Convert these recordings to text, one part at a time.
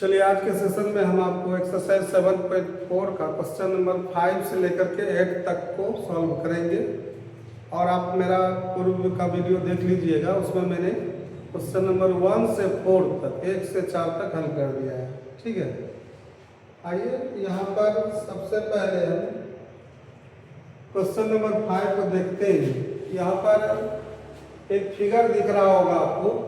चलिए आज के सेशन में हम आपको एक्सरसाइज 7.4 का क्वेश्चन नंबर 5 से लेकर के 8 तक को सॉल्व करेंगे। और आप मेरा पूर्व का वीडियो देख लीजिएगा, उसमें मैंने क्वेश्चन नंबर 1 से 4 तक 1 से 4 तक हल कर दिया है। ठीक है, आइए यहाँ पर सबसे पहले हम क्वेश्चन नंबर 5 को देखते हैं। यहाँ पर एक फिगर दिख रहा होगा आपको,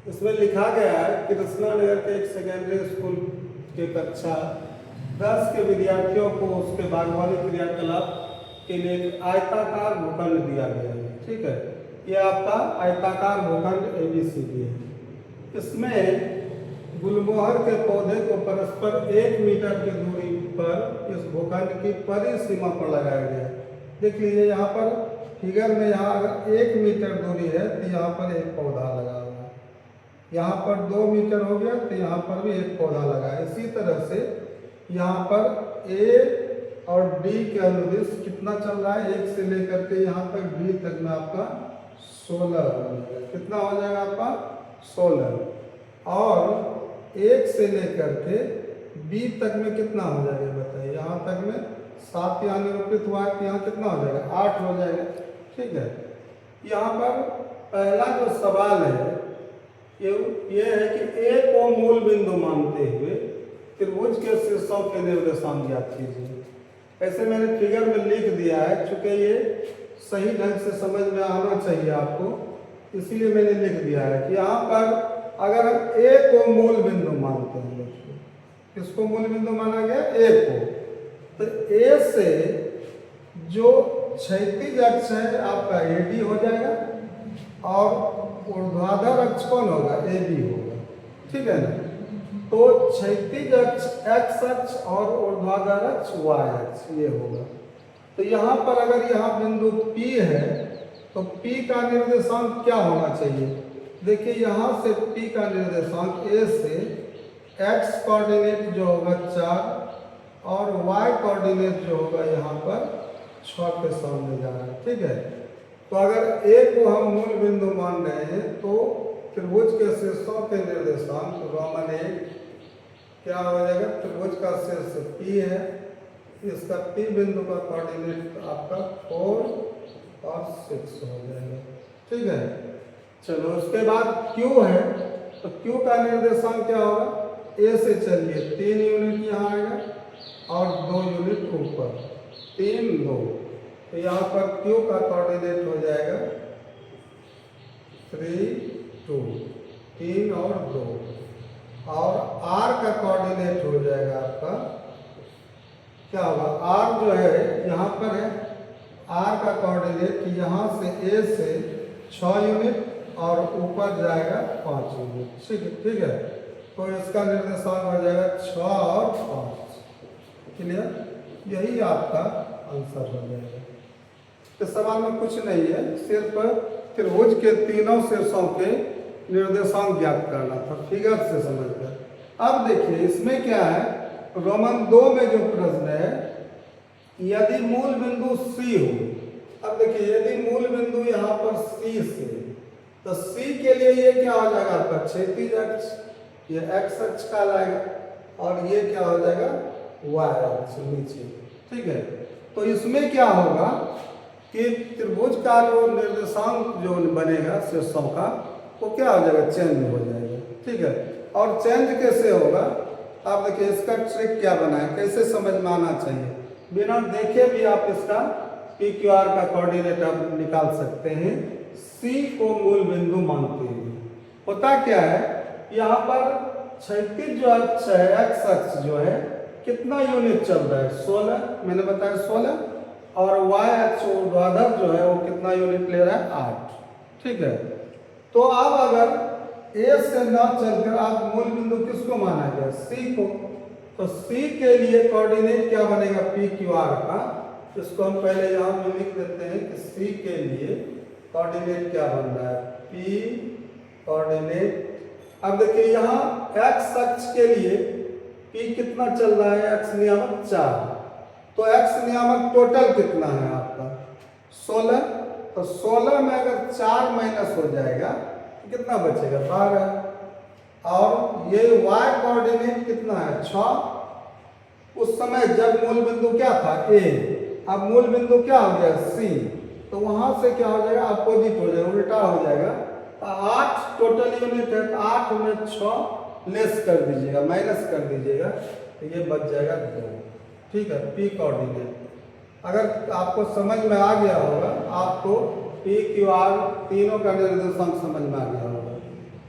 इसमें लिखा गया है कि कृष्णा नगर के एक सेकेंडरी स्कूल के कक्षा 10 के विद्यार्थियों को उसके बागवानी क्रियाकलाप के लिए एक आयताकार भूखंड दिया गया है। ठीक है, ये आपका आयताकार भूखंड ABCD है। इसमें गुलमोहर के पौधे को परस्पर 1 मीटर की दूरी पर इस भूखंड की परिसीमा पर लगाया गया है। देख लीजिए यहाँ पर फिगर में, यहाँ अगर 1 मीटर दूरी है तो यहाँ पर एक पौधा लगा हुआ है, यहाँ पर 2 मीटर हो गया तो यहाँ पर भी एक पौधा लगा है। इसी तरह से यहाँ पर A और D के अनुदिश कितना चल रहा है, 1 से लेकर के यहाँ तक D तक में आपका 16 कितना हो जाएगा आपका 16। और 1 से लेकर के B तक में कितना हो जाएगा बताइए, यहाँ तक में 7 यहाँ निरूपित हुआ है तो यहाँ कितना हो जाएगा 8 हो जाएगा। ठीक है, यहाँ पर पहला जो सवाल है ये है कि A को मूल बिंदु मानते हुए त्रिभुज के शीर्षों के निर्देशांक ज्ञात कीजिए। ऐसे मैंने फिगर में लिख दिया है, चूंकि ये सही ढंग से समझ में आना चाहिए आपको, इसीलिए मैंने लिख दिया है कि यहाँ पर अगर हम A को मूल बिंदु मानते हैं, किसको मूल बिंदु माना गया, A को, तो A से जो क्षैतिज अक्ष है आपका AD हो जाएगा और ऊर्ध्वाधर अक्ष कौन होगा, AB होगा। ठीक है ना, तो क्षैतिज अक्ष X अक्ष और ऊर्ध्वाधर अक्ष Y अक्ष ये होगा। तो यहाँ पर अगर यहाँ बिंदु P है तो P का निर्देशांक क्या होना चाहिए, देखिए यहाँ से P का निर्देशांक A से X कोऑर्डिनेट जो होगा 4 और Y कोऑर्डिनेट जो होगा यहाँ पर 6 के सामने जा रहा है। ठीक है, तो अगर A को हम मूल बिंदु मान रहे हैं तो त्रिभुज के शीर्षों के निर्देशांक रोमन 1 क्या हो जाएगा, त्रिभुज का शीर्ष P है, इसका P बिंदु का कोऑर्डिनेट आपका 4 और 6 हो जाएगा। ठीक है, चलो उसके बाद Q है, तो Q का निर्देशांक क्या होगा, A से चलिए 3 यूनिट यहाँ आएगा और 2 यूनिट ऊपर, 3 2, तो यहाँ पर Q का कोऑर्डिनेट हो जाएगा 3 2, 3 और 2, और R का कोऑर्डिनेट हो जाएगा आपका क्या होगा, R जो है यहाँ पर है, R का कोऑर्डिनेट यहाँ से A से 6 यूनिट और ऊपर जाएगा 5 यूनिट। ठीक है, तो इसका निर्देशांक हो जाएगा 6 और 5। क्लियर, यही आपका आंसर हो जाएगा। इस सवाल में कुछ नहीं है, सिर्फ त्रिभुज के तीनों शीर्षों के निर्देशांक ज्ञात करना था फिगर से समझकर। अब देखिए इसमें क्या है, रोमन 2 में जो प्रश्न है, यदि मूल बिंदु C हो, अब देखिए यदि मूल बिंदु यहाँ पर C से, तो C के लिए ये क्या हो जाएगा आपका क्षैतिज अक्ष, ये X अक्ष का लाएगा और ये क्या हो जाएगा Y अक्ष नीचे। ठीक है, तो इसमें क्या होगा कि त्रिभुज का जो निर्देशांक जो बनेगा शीर्षों का वो क्या हो जाएगा, चेंज हो जाएगा। ठीक है, और चेंज कैसे होगा, आप देखिए इसका ट्रिक क्या बना है, कैसे समझ में आना चाहिए, बिना देखे भी आप इसका PQR का कोऑर्डिनेट आप निकाल सकते हैं। C को मूल बिंदु मानते हैं, होता क्या है, यहाँ पर क्षैतिज जो अक्ष है X अक्ष जो है कितना यूनिट चल रहा है, 16, मैंने बताया 16, और Y अक्ष ऊर्ध्वाधर जो है वो कितना यूनिट ले रहा है, 8। ठीक है, तो अब अगर A से ना चलकर आप मूल बिंदु किसको माना गया, C को, तो C के लिए कोऑर्डिनेट क्या बनेगा PQR का, इसको हम पहले यहाँ पे लिख देते हैं कि C के लिए कोऑर्डिनेट क्या बन रहा है, P कोऑर्डिनेट। अब देखिए यहाँ X अक्ष के लिए P कितना चल रहा है, X नियामक 4, तो X नियामक टोटल कितना है आपका 16, तो 16 में अगर 4 माइनस हो जाएगा तो कितना बचेगा 12। और ये y कोऑर्डिनेट कितना है 6। उस समय जब मूल बिंदु क्या था a, अब मूल बिंदु क्या हो गया c, तो वहां से क्या हो जाएगा अपोजिट हो जाएगा, उल्टा हो जाएगा। तो 8 टोटल यूनिट है, तो 8 में 6 लेस कर दीजिएगा, माइनस कर दीजिएगा, तो ये बच जाएगा 2। ठीक है, p कोऑर्डिनेट अगर आपको समझ में आ गया होगा, आपको p q r तीनों का निर्देशांक समझ में आ गया होगा।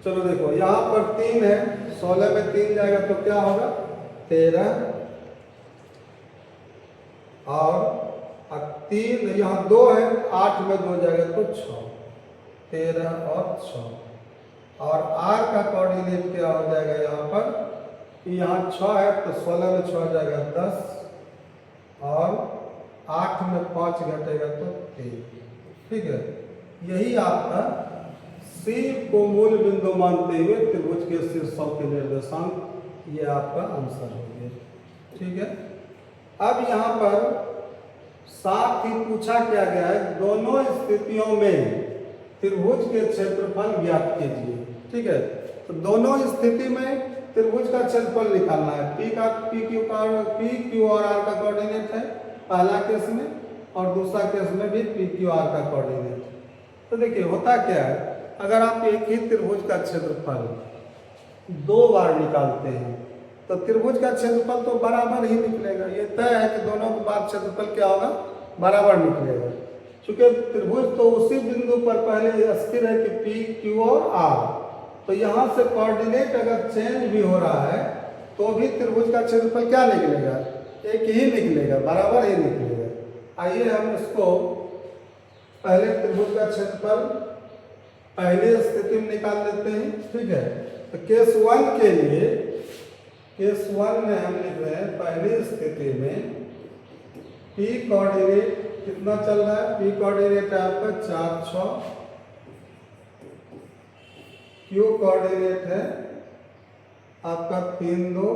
चलो देखो यहाँ पर 3 है, 16 में 3 जाएगा तो क्या होगा 13, और 3 यहाँ 2 है, 8 में 2 जाएगा तो 6, 13 और 6। और r का कोऑर्डिनेट क्या हो जाएगा यहाँ पर, यहाँ 6 है तो 16 में 6 जाएगा 10, और 8 में 5 घटेगा तो 3। ठीक है, यही आपका C को मूल बिंदु मानते हुए त्रिभुज के शीर्षों के निर्देशांक, ये आपका आंसर हो गया। ठीक है, अब यहाँ पर साथ ही पूछा क्या गया है, दोनों स्थितियों में त्रिभुज के क्षेत्रफल ज्ञात कीजिए। ठीक है, तो दोनों स्थिति में त्रिभुज का क्षेत्रफल निकालना है। पी क्यू और आर का कोऑर्डिनेट है पहला केस में, और दूसरा केस में भी पी क्यू आर का कोऑर्डिनेट है। तो देखिए होता क्या है, अगर आप एक ही त्रिभुज का क्षेत्रफल 2 बार निकालते हैं तो त्रिभुज का क्षेत्रफल तो बराबर ही निकलेगा। ये तय है कि दोनों के बाद क्षेत्रफल क्या होगा, बराबर निकलेगा। चूंकि त्रिभुज तो उसी बिंदु पर पहले स्थिर है कि पी क्यू और आर, तो यहाँ से कोऑर्डिनेट अगर चेंज भी हो रहा है तो भी त्रिभुज का क्षेत्रफल क्या निकलेगा, एक ही निकलेगा, बराबर ही निकलेगा। आइए हम इसको पहले त्रिभुज का क्षेत्रफल पहले स्थिति में निकाल लेते हैं। ठीक है, तो केस 1 के लिए, केस 1 में हम लिख रहे हैं पहली स्थिति में p कोऑर्डिनेट कितना चल रहा है, p कोऑर्डिनेट है आपका 4 6, q कोऑर्डिनेट है आपका 3 2,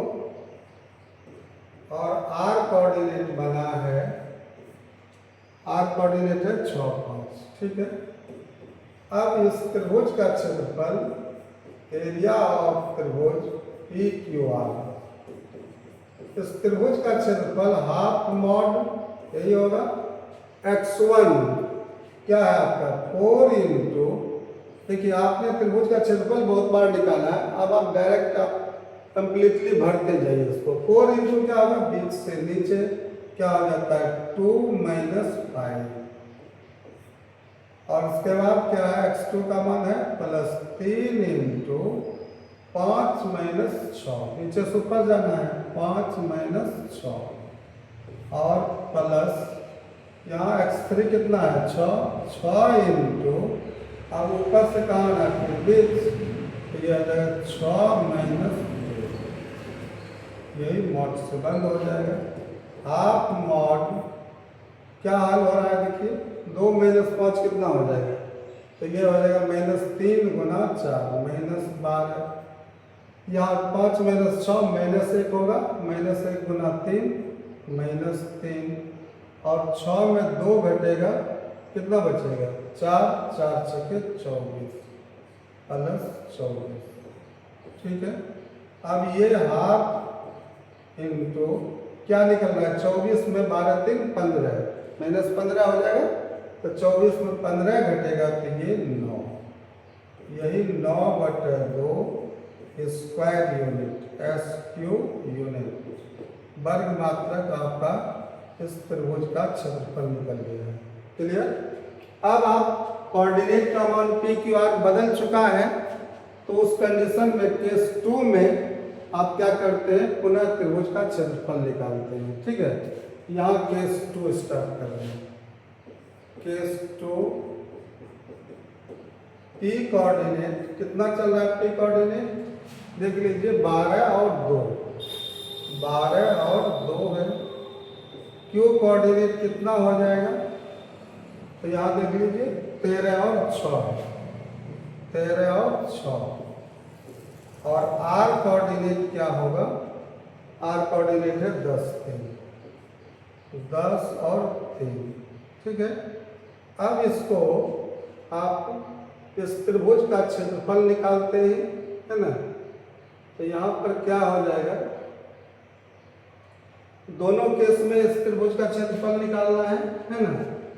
और r कोऑर्डिनेट बना है, r कोऑर्डिनेट है 6 5। ठीक है, अब इस त्रिभुज का क्षेत्रफल, एरिया ऑफ त्रिभुज पी क्यू आर, इस त्रिभुज का क्षेत्रफल हाफ मॉड यही होगा x1 क्या है आपका 4 इंटू, देखिए आपने त्रिभुज का क्षेत्रफल बहुत बार निकाला है, अब आप डायरेक्ट आप कंप्लीटली भरते जाइए इसको। 4 इंटू क्या होगा, बीच से नीचे क्या हो जाता है 2 - 5, और इसके बाद क्या है x2 का मान है +3 इंटू 5 - 6, नीचे से ऊपर जाना है 5 - 6, और प्लस यहाँ x3 कितना है 6 इंटू, अब ऊपर से कहाँ रखें बीच, तो यह आ जाएगा 6 - 2, यही मॉड से बंद हो जाएगा। हाफ मॉड क्या हाल हो रहा है, देखिए 2 - 5 कितना हो जाएगा, तो ये हो जाएगा -3 गुना 4 -12, यहाँ 5 - 6 -1 होगा, -1 गुना 3 -3, और 6 में 2 घटेगा, कितना बचेगा 4 4 6 24 +24। ठीक है, अब ये हाफ इंटू क्या निकल रहा है 24 में 12 3 15, -15 हो जाएगा, तो 24 में 15 घटेगा तो ये 9, यही 9/2 स्क्वायर यूनिट SQ यूनिट वर्ग मात्रक आपका इस त्रिभुज का क्षेत्रफल निकल गया है। क्लियर, अब आप कोऑर्डिनेट का मान पी क्यू आर बदल चुका है, तो उस कंडीशन में केस 2 में आप क्या करते हैं, पुनः त्रिभुज का क्षेत्रफल निकालते हैं। ठीक है, यहाँ केस 2 स्टार्ट कर रहे हैं। केस 2 पी कोऑर्डिनेट कितना चल रहा है, पी कोऑर्डिनेट देख लीजिए 12 और 2, 12 और 2 है। क्यू कोऑर्डिनेट कितना हो जाएगा, तो यहाँ देख लीजिए 13 और 6, 13 और 6, और आर कोऑर्डिनेट क्या होगा, आर कोऑर्डिनेट है 10 3, 10 और 3। ठीक है, अब इसको आप इस त्रिभुज का क्षेत्रफल निकालते हैं, है ना, तो यहाँ पर क्या हो जाएगा, दोनों केस में इस त्रिभुज का क्षेत्रफल निकालना है ना।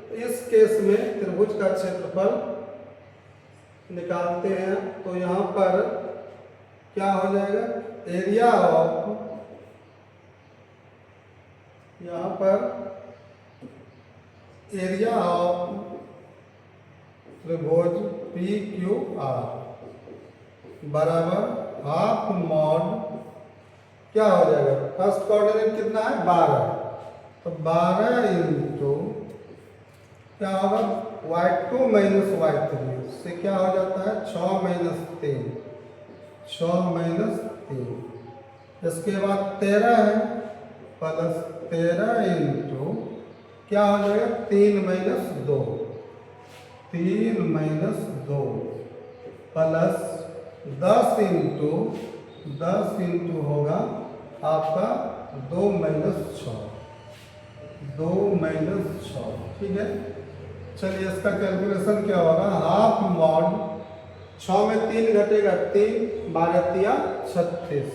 तो इस केस में त्रिभुज का क्षेत्रफल निकालते हैं। तो यहाँ पर क्या हो जाएगा, एरिया ऑफ, यहाँ पर एरिया ऑफ त्रिभुज पी क्यू आर बराबर हाफ मॉड, क्या हो जाएगा, फर्स्ट कोऑर्डिनेट कितना है 12, तो 12 इंटू क्या होगा y2 माइनस y3 से क्या हो जाता है 6 माइनस 3, 6 माइनस 3। इसके बाद 13 है प्लस 13 इंटू क्या हो जाएगा 3 minus 2, 3 minus 2 plus 10 into 10 into होगा आपका 2 माइनस 6, 2 माइनस 6, ठीक है। चलिए इसका कैलकुलेशन क्या होगा, हाफ मॉड 6 में 3 घटेगा 3, 12 तिया 36,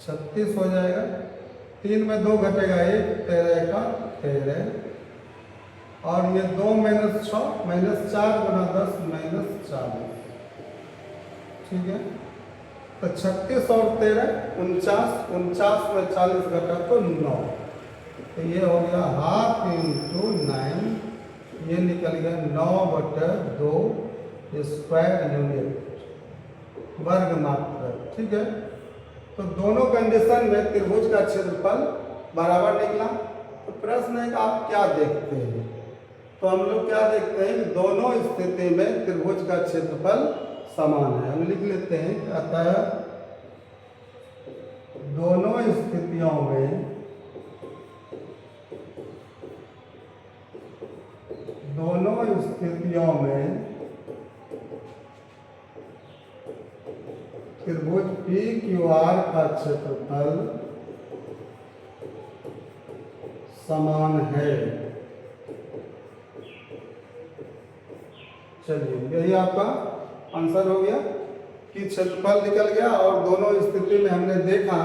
36 हो जाएगा। 3 में 2 घटेगा 1, 13 का 13, और ये 2 माइनस 6 माइनस 4 गुना 10 माइनस 40, ठीक है। तो 36 और 13 49, 49 में 40 घटा तो 9, तो ये हो गया हाफ इंटू 9, ये निकल गया 9/2 स्क्वायर यूनिट वर्ग मात्रा, ठीक है। तो दोनों कंडीशन में त्रिभुज का क्षेत्रफल बराबर निकला। तो प्रश्न है कि आप क्या देखते हैं, तो हम लोग क्या देखते हैं कि दोनों स्थिति में त्रिभुज का क्षेत्रफल समान है। हम लिख लेते हैं अतः दोनों स्थितियों में त्रिभुज पी क्यू आर का क्षेत्रफल समान है। चलिए यही आपका आंसर हो गया कि क्षेत्रफल निकल गया, और दोनों स्थिति में हमने देखा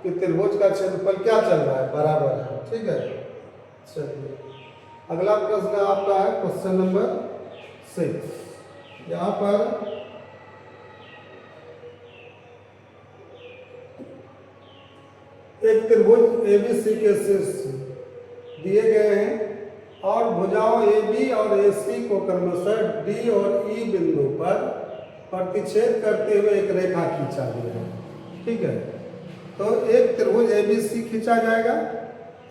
कि त्रिभुज का क्षेत्रफल क्या चल रहा है, बराबर है, ठीक है। चलिए अगला प्रश्न आपका है क्वेश्चन नंबर 6। यहाँ पर एक त्रिभुज एबीसी के शीर्ष दिए गए हैं और भुजाओं AB और AC को क्रमशः D और E बिंदु पर प्रतिच्छेद करते हुए एक रेखा खींचा गया है, ठीक है। तो एक त्रिभुज ABC खींचा जाएगा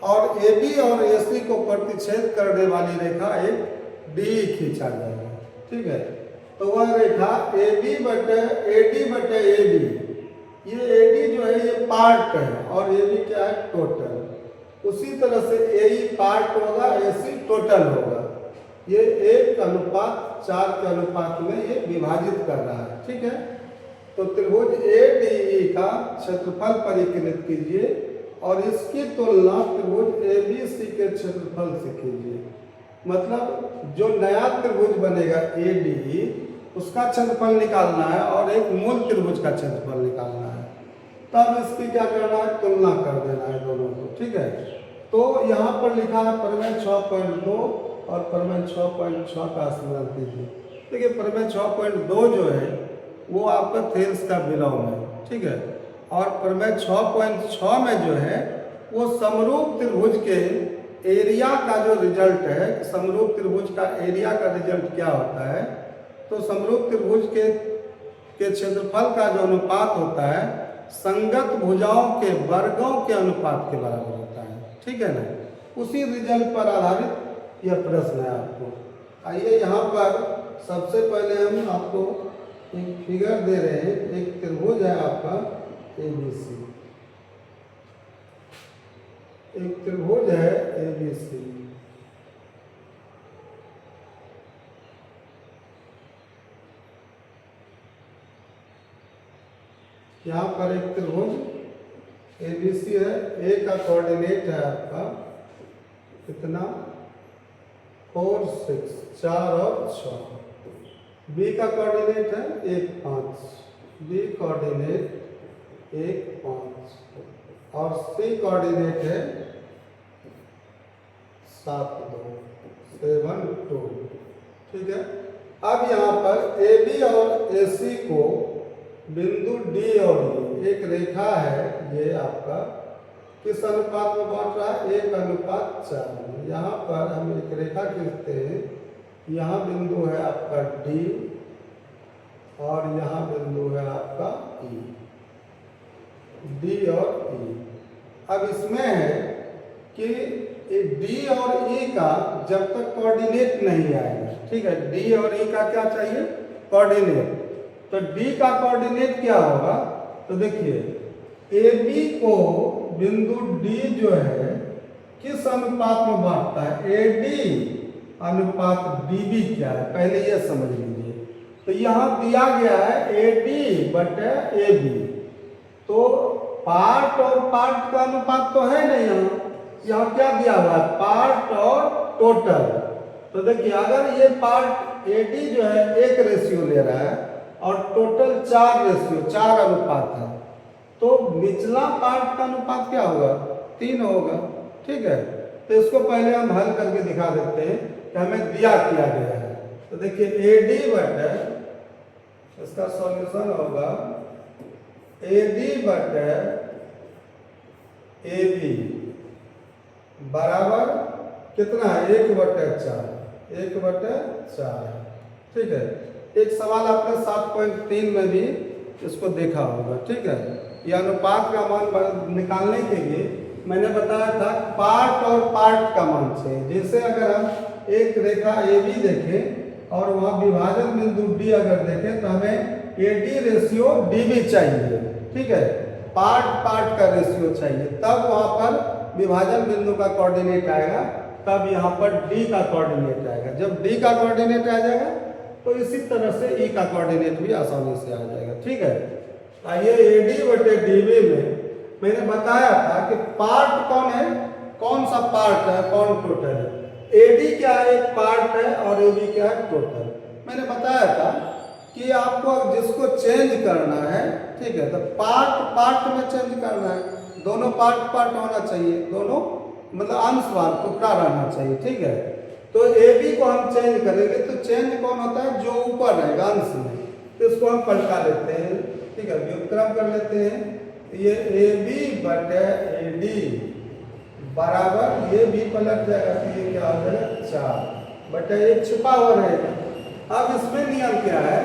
और AB और AC को प्रतिच्छेद करने वाली रेखा एक D खींचा जाएगा, ठीक है। तो वह रेखा AD बटे AB, ये AD जो है ये पार्ट है और AB क्या है टोटल। उसी तरह से AE पार्ट होगा, AC टोटल होगा। ये 1:4 के अनुपात में ये विभाजित कर रहा है, ठीक है। तो त्रिभुज ADE का क्षेत्रफल परिकलित कीजिए और इसकी तुलना त्रिभुज ABC के क्षेत्रफल से कीजिए। मतलब जो नया त्रिभुज बनेगा ADE उसका क्षेत्रफल निकालना है और एक मूल त्रिभुज का क्षेत्रफल निकालना है। तब इसकी क्या करना है, तुलना कर देना है दोनों को, ठीक है। तो यहाँ पर लिखा है प्रमेय 6.2 और प्रमेय 6.6 का स्मरण कीजिए। देखिए प्रमेय 6.2 जो है वो आपका थेल्स का विलोम है, ठीक है। और प्रमेय 6.6 में जो है वो समरूप त्रिभुज के एरिया का जो रिजल्ट है, समरूप त्रिभुज का एरिया का रिजल्ट क्या होता है, तो समरूप त्रिभुज के क्षेत्रफल का जो अनुपात होता है संगत भुजाओं के वर्गों के अनुपात के बराबर होता है, ठीक है ना। उसी रिजल्ट पर आधारित यह प्रश्न है आपको। आइए यहाँ पर सबसे पहले हम आपको एक फिगर दे रहे हैं। एक त्रिभुज है आपका ABC, एक त्रिभुज है ABC, यहाँ पर एक त्रिभुज ABC है। A का कोऑर्डिनेट है आपका कितना 4 6, 4 और 6। B का कोऑर्डिनेट है 1 5, B कोऑर्डिनेट 1 5 और सी कोऑर्डिनेट है 7 2 7 2। ठीक है। अब यहाँ पर ए बी और ए सी को बिंदु डी और ई एक रेखा है, ये आपका किस अनुपात में बांट रहा है? 1:4 में। यहाँ पर हम एक रेखा खींचते हैं, यहाँ बिंदु है आपका डी और यहाँ बिंदु है आपका ई, डी और ई। अब इसमें है कि डी और ई का जब तक कोऑर्डिनेट नहीं आएगा, ठीक है, डी और ई का क्या चाहिए? कोऑर्डिनेट। तो डी का कोऑर्डिनेट क्या होगा? तो देखिए ए बी को बिंदु डी जो है किस अनुपात में बांटता है? ए डी अनुपात डी बी क्या है, पहले ये समझ लीजिए। तो यहाँ दिया गया है ए डी बटे ए बी, तो पार्ट और पार्ट का अनुपात तो है नहीं, यहाँ क्या दिया हुआ है? पार्ट और टोटल। तो देखिए अगर ये पार्ट ए डी जो है 1 रेशियो ले रहा है और टोटल 4 रेशियो 4 अनुपात है, तो निचला पार्ट का अनुपात क्या होगा? 3 होगा। ठीक है। तो इसको पहले हम हल करके दिखा देते हैं कि हमें दिया किया गया है। तो देखिए ए डी बटे, इसका सॉल्यूशन होगा ए डी बटे ए बी बराबर कितना है? 1/4, 1/4 है। ठीक है। एक सवाल आपने 7.3 में भी इसको देखा होगा। ठीक है। यह अनुपात का मान निकालने के लिए मैंने बताया था पार्ट और पार्ट का मान चाहिए। जैसे अगर हम एक रेखा ए बी देखें और वहाँ विभाजन बिंदु डी अगर देखें तो हमें A D ratio D B चाहिए। ठीक है। पार्ट पार्ट का रेशियो चाहिए, तब वहाँ पर विभाजन बिंदु का कोऑर्डिनेट आएगा, तब यहाँ पर डी का कोऑर्डिनेट आएगा। जब डी का कोऑर्डिनेट आ जाएगा तो इसी तरह से ई का कोऑर्डिनेट भी आसानी से आ जाएगा। ठीक है। आइए ए डी बटे डी बी में मैंने बताया था कि पार्ट कौन है, कौन सा पार्ट है, कौन टोटल है। ए डी क्या है? एक पार्ट है और ए बी क्या है? टोटल। मैंने बताया था कि आपको जिसको चेंज करना है, ठीक है, तो पार्ट पार्ट में चेंज करना है, दोनों पार्ट पार्ट होना चाहिए, दोनों मतलब अंशवान टुकड़ा रहना चाहिए। ठीक है। तो ए बी को हम चेंज करेंगे तो चेंज कौन होता है? जो ऊपर रहेगा अंश में, तो इसको हम पलटा लेते हैं। ठीक है। व्युत्क्रम कर लेते हैं। ये ए बी बटे ए डी बराबर ये भी पलट जाएगा, तो ये क्या हो जाएगा? 4 बटे 1 छुपा हुआ रहेगा। अब इसमें नियम क्या है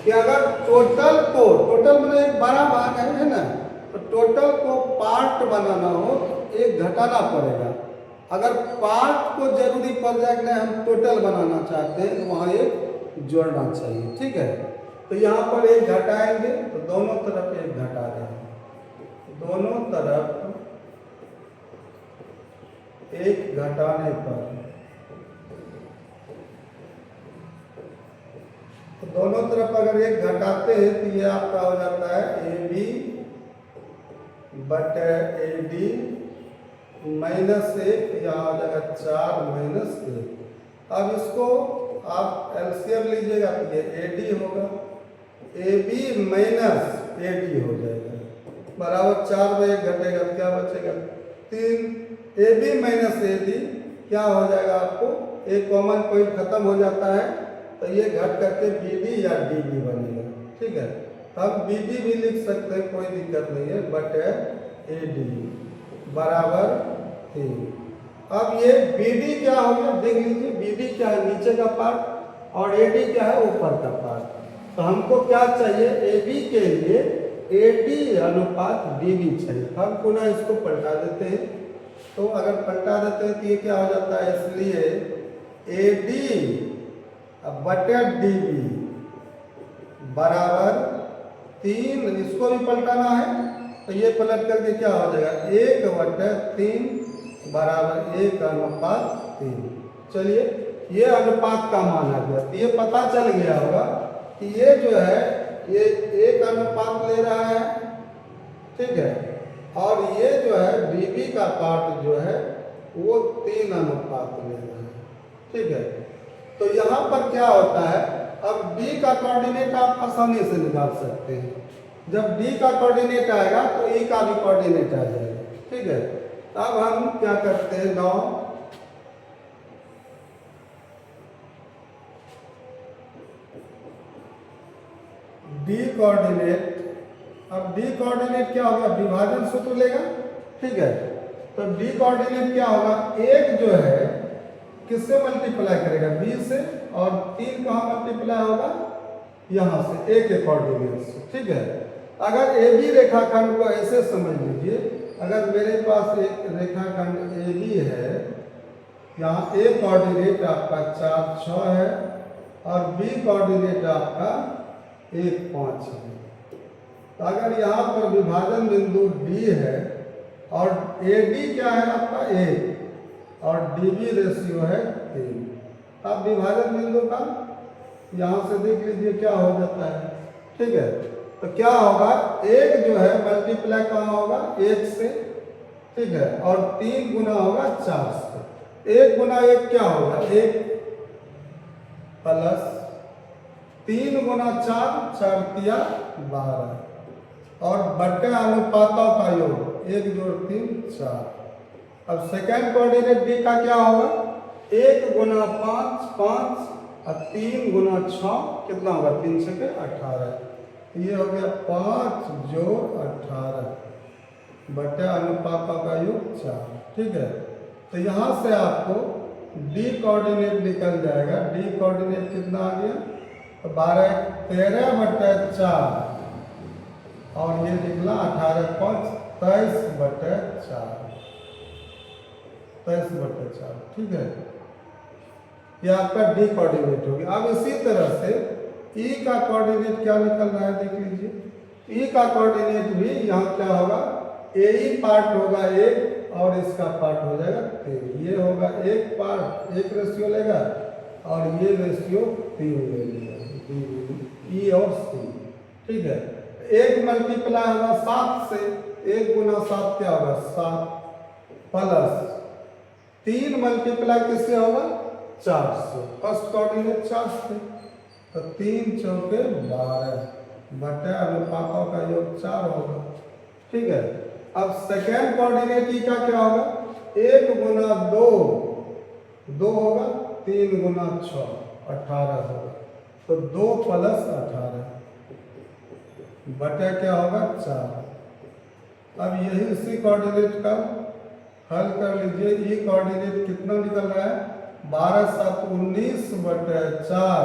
कि अगर टोटल को, टोटल मतलब एक बड़ा भाग है ना, तो टोटल को पार्ट बनाना हो तो 1 घटाना पड़ेगा। अगर पार्ट को जरूरी पड़ जाए कि हम टोटल बनाना चाहते हैं तो वहाँ 1 जोड़ना चाहिए। ठीक है। तो यहाँ पर 1 घटाएंगे तो दोनों तरफ 1 घटा देंगे, दोनों तरफ 1 घटाने पर, तो दोनों तरफ अगर 1 घटाते हैं तो ये आपका हो जाता है ए बी बटे ए डी -1, यहाँ हो जाएगा 4 -1। अब इसको आप एलसीएम लीजिएगा तो ये ए डी होगा, A B minus A D हो जाएगा बराबर 4 में 1 घटेगा तो क्या बचेगा? 3। A B minus A D क्या हो जाएगा? आपको एक कॉमन पॉइंट खत्म हो जाता है तो ये घट करके बी डी या डी बी बनेगा। ठीक है। हम बी डी भी लिख सकते हैं, कोई दिक्कत नहीं है, बट ए डी बराबर 3। अब ये बी डी क्या हो गया? देख लीजिए बी डी क्या है? नीचे का पार्ट और ए डी क्या है? ऊपर का पार्ट। तो हमको क्या चाहिए? ए बी के लिए ए डी अनुपात डी बी चाहिए। हम पुनः इसको पलटा देते हैं, तो अगर पलटा देते हैं तो ये क्या हो जाता है? इसलिए ए डी बटे डी बी बराबर 3, इसको भी पलटाना है तो ये पलट करके क्या हो जाएगा? 1/3 बराबर 1/3। चलिए ये अनुपात का मान आ गया, तो ये पता चल गया होगा कि ये जो है ये 1 अनुपात ले रहा है। ठीक है। और ये जो है डीबी का पार्ट जो है वो 3 अनुपात ले रहा है। ठीक है। तो यहाँ पर क्या होता है? अब डी का कोऑर्डिनेट आप आसानी से निकाल सकते हैं। जब डी का कोऑर्डिनेट आएगा तो ई का भी कोऑर्डिनेट आ जाएगा। ठीक है, अब हम क्या करते हैं, नाउ डी कोऑर्डिनेट, अब डी कोऑर्डिनेट क्या होगा, विभाजन सूत्र लेगा। ठीक है, तो डी कोऑर्डिनेट क्या होगा, एक जो है किससे मल्टीप्लाई करेगा, बी से, और 3 कहाँ मल्टीप्लाई होगा, यहाँ से, ए के कोऑर्डिनेट से। ठीक है, अगर ए बी रेखाखंड को ऐसे समझ लीजिए, अगर मेरे पास एक रेखाखंड ए बी है, यहाँ ए कोऑर्डिनेट आपका 4, 6 है और बी कोऑर्डिनेट आपका 1, 5 है। तो अगर यहाँ पर विभाजन बिंदु डी है और ए डी क्या है आपका 1 और डी बी रेशियो है 3, अब विभाजन बिंदु का यहाँ से देख लीजिए क्या हो जाता है। ठीक है, तो क्या होगा, एक जो है मल्टीप्लाई कहाँ होगा, 1 से। ठीक है, और 3 गुना होगा 4 से। 1 गुना 1 क्या होगा, 1 प्लस 3 गुना 4, 4 तिया 12, और बटे अनुपातों का योग 1 जोड़ 3 4। अब सेकेंड कोऑर्डिनेट डी का क्या होगा, 1 गुना 5 5 और 3 गुना 6 कितना होगा, 3 6 के 18। ये हो गया 5 जोड़ 18 बटे अनुपातों का योग 4। ठीक है, तो यहाँ से आपको डी कोऑर्डिनेट निकल जाएगा। डी कोऑर्डिनेट कितना आ गया, तो 12 13 बटे 4 और ये निकला 18 5 23 बटे 4, 23 बटे 4। ठीक है, ये आपका डी कोऑर्डिनेट हो गया। अब इसी तरह से ई का कोऑर्डिनेट क्या निकल रहा है, देख लीजिए। ई का कोऑर्डिनेट भी यहाँ क्या होगा, ए ई पार्ट होगा 1 और इसका पार्ट हो जाएगा 3। ये होगा 1 पार्ट 1 रेशियो लेगा और ये रेशियो 3 ले लेगा, ई और सी। ठीक है, 1 मल्टीप्लाई होगा 7 से, 1 गुना 7 क्या होगा 7, प्लस 3 मल्टीप्लाई किससे होगा 4 से, फर्स्ट कोऑर्डिनेट 4 से, तो 3 चौके 12 बटे अनुपातों का योग 4 होगा। ठीक है, अब सेकेंड कोऑर्डिनेट ई का क्या होगा, 1 गुना 2 2 होगा, 3 गुना 6 18 होगा, तो 2 प्लस 18 बटे क्या होगा 4। अब यही इसी कोऑर्डिनेट का हल कर लीजिए। ई कोऑर्डिनेट कितना निकल रहा है, 12 7 19 बटे 4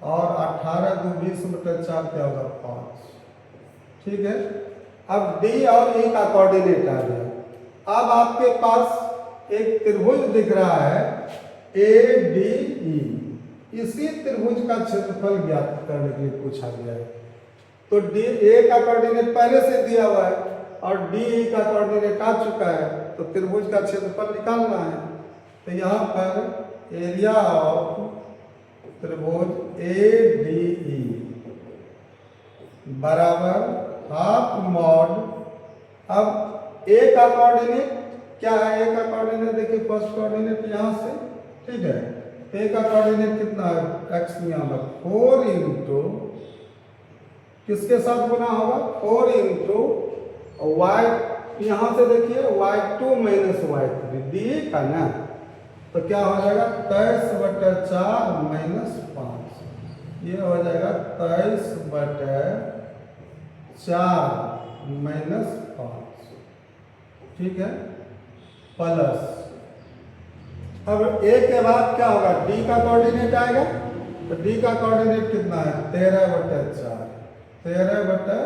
और 18 2 20 बटे 4 क्या होगा 5। ठीक है, अब डी और ई का कोऑर्डिनेट आ गया। अब आपके पास एक त्रिभुज दिख रहा है ए डी ई, इसी त्रिभुज का क्षेत्रफल ज्ञात करने के लिए पूछा गया है। तो डी ए का कोऑर्डिनेट पहले से दिया हुआ है और डी ई का कोऑर्डिनेट आ चुका है, तो त्रिभुज का क्षेत्रफल निकालना है। तो यहाँ पर एरिया ऑफ त्रिभुज ए डी ई बराबर हाफ मॉड। अब ए का कोऑर्डिनेट क्या है, ए का कोऑर्डिनेट देखिए, फर्स्ट कोऑर्डिनेट यहाँ से। ठीक है, ए का कोऑर्डिनेट कितना है, एक्स यहाँ पर 4 इंटू किसके साथ गुना होगा, 4 इंटू वाई, यहाँ से देखिए y2 माइनस y3 डी का ना, तो क्या हो जाएगा 23 बटे 4 माइनस 5, ये हो जाएगा 23 बटे 4 माइनस 5। ठीक है, प्लस अब ए के बाद क्या होगा, डी का कोऑर्डिनेट आएगा, तो डी का कोऑर्डिनेट कितना है 13 बटे 4, 13 बटे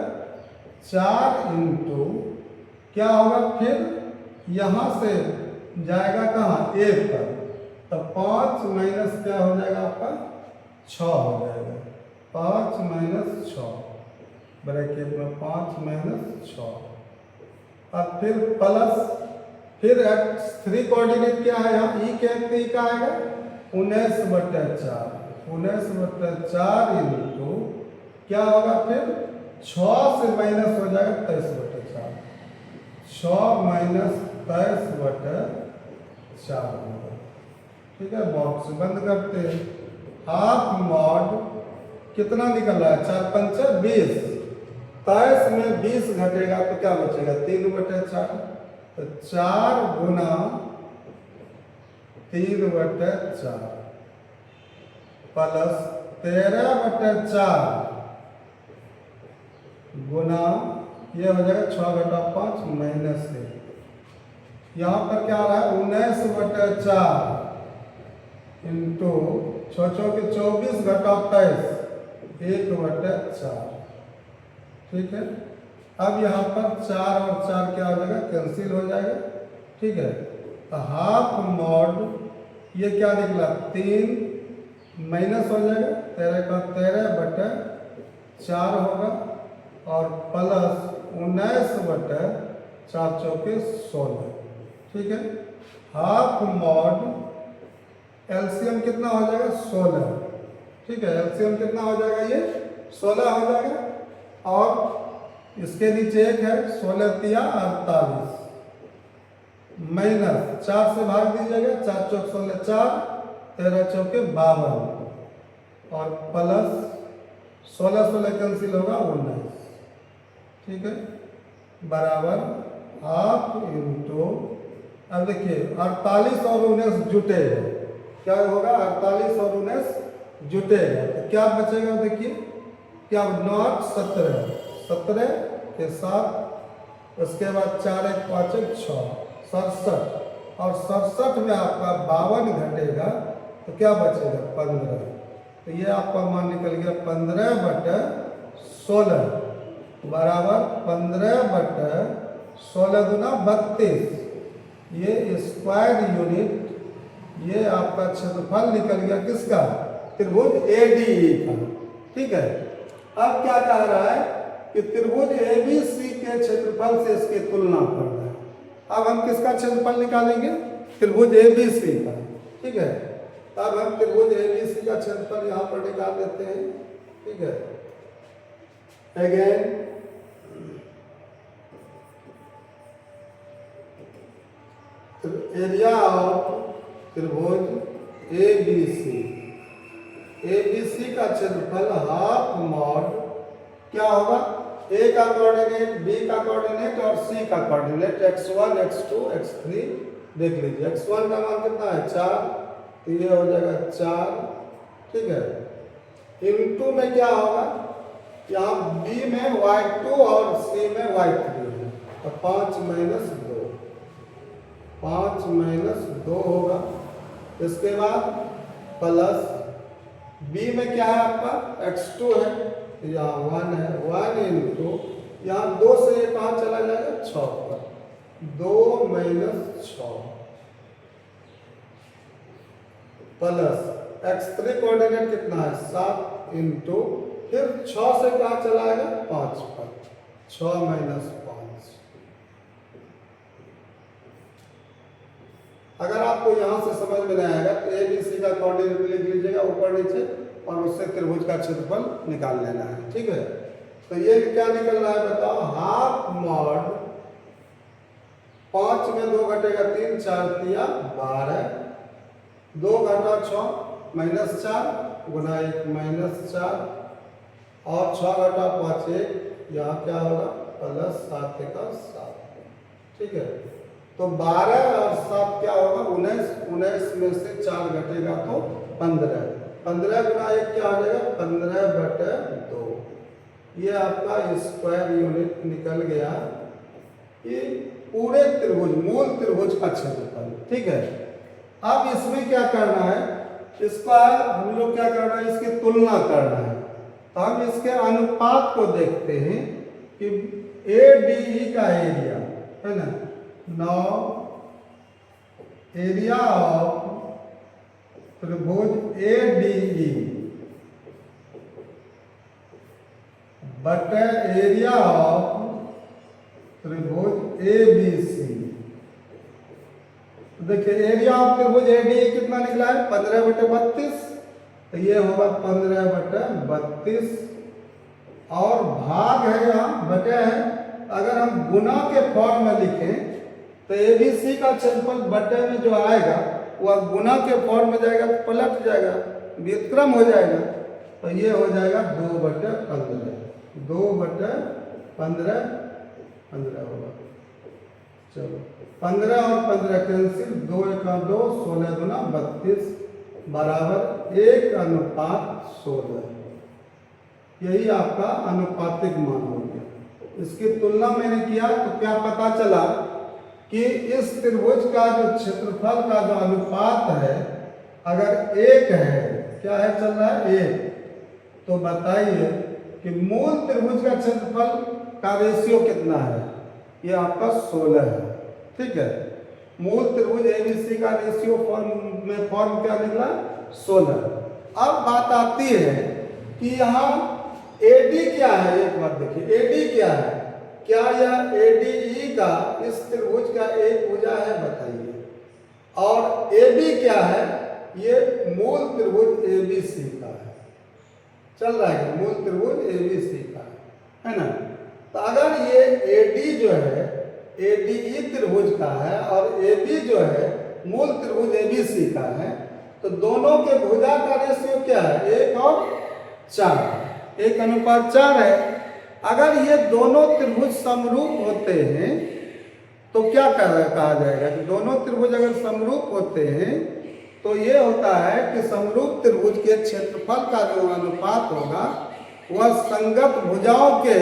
4 इंटू क्या होगा, फिर यहाँ से जाएगा कहाँ ए पर, तो 5 माइनस क्या हो जाएगा आपका 6 हो जाएगा, 5 माइनस 6 ब्रैकेट में 5 माइनस 6। अब फिर प्लस, फिर x3 कोऑर्डिनेट क्या है यहाँ, ई के x3 का आएगा 19 बटे 4, 19 बटे 4 इंटू क्या होगा, फिर 6 से माइनस हो जाएगा 23 बटे 4, 6 माइनस 23 बटे 4 होगा। ठीक है, बॉक्स बंद करते हैं। हाफ मॉड कितना निकल रहा है, 4 पंचे 20 23 में 20 घटेगा तो क्या बचेगा 3/4, तो 4 गुना 3/4 प्लस 13/4 गुना ये हो जाएगा 6 - 5 -1। यहाँ पर क्या आ रहा है 19/4 इंटू 6 के 24 घटा 23 1/4। ठीक है, अब यहाँ पर 4 और 4 क्या हो जाएगा कैंसिल हो जाएगा। ठीक है, तो हाफ मॉड ये क्या निकला 3 माइनस हो जाएगा 13 का 13/4 होगा और प्लस 19/4 चौके 16। ठीक है, हाफ मॉड एलसीएम कितना हो जाएगा 16। ठीक है, एलसीएम कितना हो जाएगा ये 16 हो जाएगा और इसके नीचे एक है 16 तिया 48 माइनस 4 से भाग दीजिएगा 4 चौक 16 4 13 चौके 52 और प्लस 16 16 कैंसिल होगा 19। ठीक है, बराबर हाफ इंटू अब देखिए 48 और 19 जुटेगा, क्या होगा 48 और 19 जुटेगा तो क्या बचेगा देखिए क्या 9 17 17 के साथ उसके बाद 4 1 5 1 6 67 और 67 में आपका 52 घटेगा तो क्या बचेगा 15। तो ये आपका मान निकल गया 15/16 बराबर 15/16 गुना 32। ये स्क्वायर यूनिट ये आपका क्षेत्रफल निकल गया किसका त्रिभुज ADE का। ठीक है, अब क्या कह रहा है कि त्रिभुज ABC के क्षेत्रफल से इसकी तुलना करना है। अब हम किसका क्षेत्रफल निकालेंगे त्रिभुज ABC का। ठीक है, तब हम त्रिभुज ABC का क्षेत्रफल यहाँ पर निकाल देते हैं। ठीक है, अगेन एरिया ऑफ त्रिभुज ABC का क्षेत्रफल हाफ मॉड क्या होगा A का कोऑर्डिनेट B का कोऑर्डिनेट और C का कोऑर्डिनेट x1 x2 x3 देख लीजिए। x1 का मान कितना है 4 तो ये हो जाएगा 4। ठीक है, इनटू में क्या होगा यहाँ B में y2 और C में y3 है तो 5 - 2 होगा। इसके बाद प्लस B में क्या है आपका x2 है तो यहाँ 1 है 1 इंटू यहाँ 2 से ये कहाँ चला जाएगा 6 पर 2 - 6 प्लस x3 कोऑर्डिनेट कितना है 7 इंटू फिर 6 से कहाँ चला जाएगा 5 पर 6 - 5। अगर आपको यहाँ से समझ में नहीं आएगा तो ABC का कोऑर्डिनेट लिख लीजिएगा ऊपर नीचे और उससे त्रिभुज का क्षेत्रफल निकाल लेना है। ठीक है, तो ये क्या निकल रहा है बताओ हाफ मॉड 5 में 2 घटेगा 3 4 तिया 12 2 घटा 6 -4 गुना 1 -4 और 6 घटा 5 1 यहाँ क्या होगा प्लस 7 का 7। ठीक है, तो 12 और 7 क्या होगा 19 19 में से 4 घटेगा तो 15 15 गुना 1 क्या हो जाएगा 15/2। ये आपका स्क्वायर यूनिट निकल गया ये पूरे त्रिभुज मूल त्रिभुज का क्षेत्रफल। ठीक है, अब इसमें क्या करना है इसका हम लोग क्या करना है इसकी तुलना करना है। तो हम इसके अनुपात को देखते हैं कि ADE का एरिया है ना 9 एरिया ऑफ त्रिभुज ADE बटे एरिया ऑफ त्रिभुज ABC। देखिए एरिया ऑफ त्रिभुज ADE कितना निकला है 15/32 तो ये होगा 15/32 और भाग है यहाँ बटे है। अगर हम गुना के फॉर्म में लिखें तो ABC का क्षेत्रफल बटे में जो आएगा वह गुना के फॉर्म में जाएगा तो पलट जाएगा व्युत्क्रम हो जाएगा तो ये हो जाएगा 2/15 2/15 15 15 होगा। चलो 15 और 15 कैंसिल, 2 1 2, 16 दूना 32 बराबर 1:16। यही आपका अनुपातिक मान हो गया। इसकी तुलना मैंने किया तो क्या पता चला कि इस त्रिभुज का जो क्षेत्रफल का जो अनुपात है अगर 1 है, क्या है चल रहा है 1, तो बताइए कि मूल त्रिभुज का क्षेत्रफल का रेशियो कितना है? ये आपका 16 है। ठीक है, मूल त्रिभुज एबीसी का रेशियो फॉर्म क्या निकला? 16। अब बात आती है कि यहाँ एडी क्या है, एक बार देखिए एडी क्या है। क्या यह एडीई का इस त्रिभुज का एक भुजा है? बताइए। और एबी क्या है? ये मूल त्रिभुज एबीसी का है। चल रहा है मूल त्रिभुज एबीसी का है ना। तो अगर ये एडी जो है एडीई त्रिभुज का है और एबी जो है मूल त्रिभुज एबीसी का है, तो दोनों के भुजा का रेशियो क्या है? 1 और 4, 1:4 है। अगर ये दोनों त्रिभुज समरूप होते हैं तो क्या कहा जाएगा कि दोनों त्रिभुज अगर समरूप होते हैं तो ये होता है कि समरूप त्रिभुज के क्षेत्रफल का जो अनुपात होगा वह संगत भुजाओं के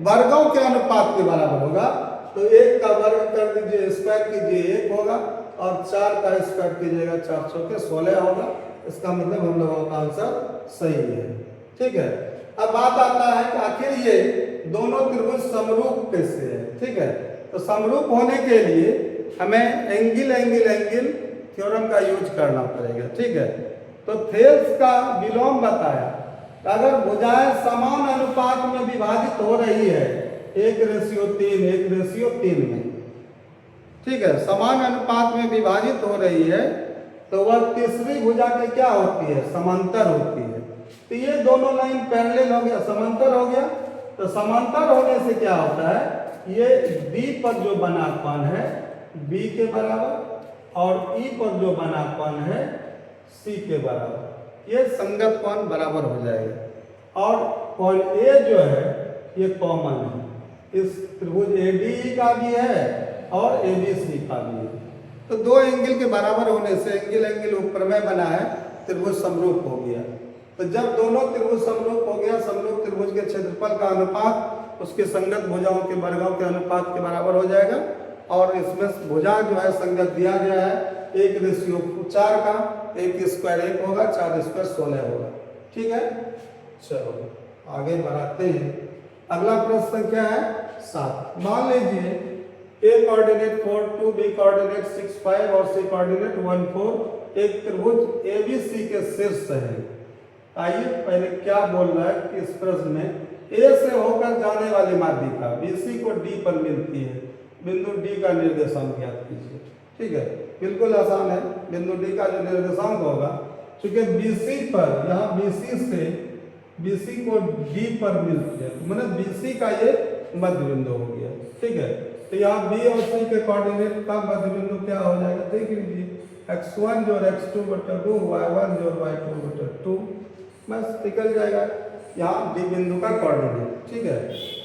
वर्गों के अनुपात के बराबर होगा। तो 1 का वर्ग कर दीजिए, स्क्वायर कीजिए 1 होगा, और 4 का स्क्वायर कीजिएगा 400 के 16 होगा। इसका मतलब हम लोगों का आंसर सही है। ठीक है, अब बात आता है कि आखिर ये दोनों त्रिभुज समरूप कैसे है। ठीक है, तो समरूप होने के लिए हमें एंगल एंगल एंगल थ्योरम का यूज करना पड़ेगा। ठीक है, तो थेल्स का विलोम बताया, अगर भुजाएं समान अनुपात में विभाजित हो रही है 1:3 1:3 में, ठीक है, समान अनुपात में विभाजित हो रही है, तो वह तीसरी भुजा की क्या होती है? समांतर होती है। तो ये दोनों लाइन पैरेलल हो गया, समांतर हो गया। तो समांतर होने से क्या होता है? ये बी पर जो बना कोण है बी के बराबर और ई पर जो बना कोण है सी के बराबर, ये संगत कोण बराबर हो जाएगा। और कोण ए जो है ये कॉमन है, इस त्रिभुज एडीई का भी है और एबीसी का भी है। तो दो एंगल के बराबर होने से एंगल एंगल ऊपर में बना है, त्रिभुज समरूप हो गया। तो जब दोनों त्रिभुज समरूप हो गया, समरूप त्रिभुज के क्षेत्रफल का अनुपात उसके संगत भुजाओं के वर्गों के अनुपात के बराबर हो जाएगा। और इसमें भुजा जो है संगत दिया गया है 1:4 का, 1 स्क्वायर 1 होगा, 4 स्क्वायर 16 होगा। ठीक है, चलो आगे बढ़ाते हैं। अगला प्रश्न क्या है? 7। मान लीजिए ए कोऑर्डिनेट 4 2, बी कोऑर्डिनेट 6 5 और सी कोऑर्डिनेट 1 4 एक त्रिभुज एबीसी के शीर्ष है। आइए पहले क्या बोल रहा है कि इस प्रश्न में ए से होकर जाने वाली माध्यिका बीसी को डी पर मिलती है, बिंदु डी का निर्देशांक ज्ञात कीजिए। ठीक है, बिल्कुल आसान है। बिंदु डी का जो निर्देशांक होगा, चूंकि बीसी पर यहाँ बीसी से बीसी को डी पर मिलती है, मतलब बीसी का ये मध्य बिंदु हो गया। ठीक है, तो यहाँ बी और सी के कोऑर्डिनेट का मध्य बिंदु क्या हो जाएगा? देख लीजिए, x1 जोड़ x2 बटा 2, y1 जोड़ y2 बटा 2, बस निकल जाएगा यहाँ डी बिंदु का कोऑर्डिनेट। ठीक है,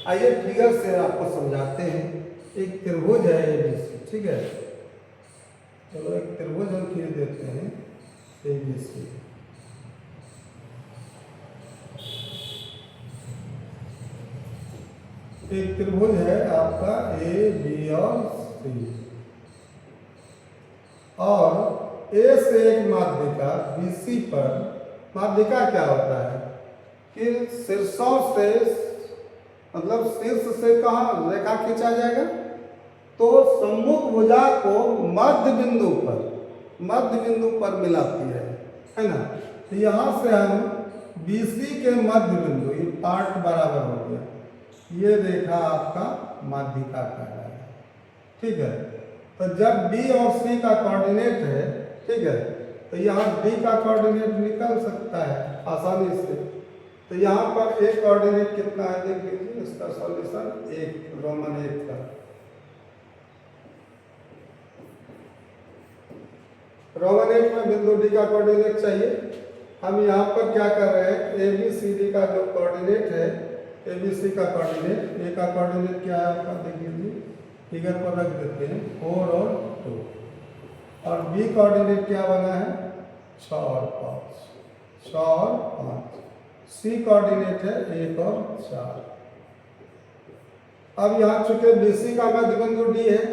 आइए फिगर से आपको समझाते हैं। एक त्रिभुज है एबीसी। ठीक है, चलो एक त्रिभुज हम खींच देते हैं एबीसी। एक त्रिभुज है आपका ए बी और सी, और ए से एक माध्यिका बीसी पर, माध्यिका क्या होता है कि शीर्षों से, मतलब शीर्ष से कहाँ रेखा खींचा जाएगा? तो सम्मुख भुजा को मध्य बिंदु पर मिलाती है ना। तो यहाँ से हम बीसी के मध्य बिंदु, ये पार्ट बराबर हो गया, ये रेखा आपका माध्यिका कहलाता है। ठीक है, तो जब बी और सी का कोऑर्डिनेट है, ठीक है, तो यहाँ डी का कोऑर्डिनेट निकल सकता है आसानी से। तो यहाँ पर एक कोऑर्डिनेट कितना है देख लीजिए, इसका सॉल्यूशन 1 रोमन 1 का। रोमन 1 में बिंदु डी का कोऑर्डिनेट चाहिए। हम यहाँ पर क्या कर रहे हैं, ए बी सी डी का जो कोऑर्डिनेट है ए बी सी का कोऑर्डिनेट, ए का कोऑर्डिनेट क्या है आपका देख लीजिए, फिगर पर रख देते हैं 4 और 2, और बी कोऑर्डिनेट क्या बना है 6 और 5, 6 और 5, सी कोऑर्डिनेट है 1 और 4। अब यहाँ चूंकि BC का मध्य बिंदु D है,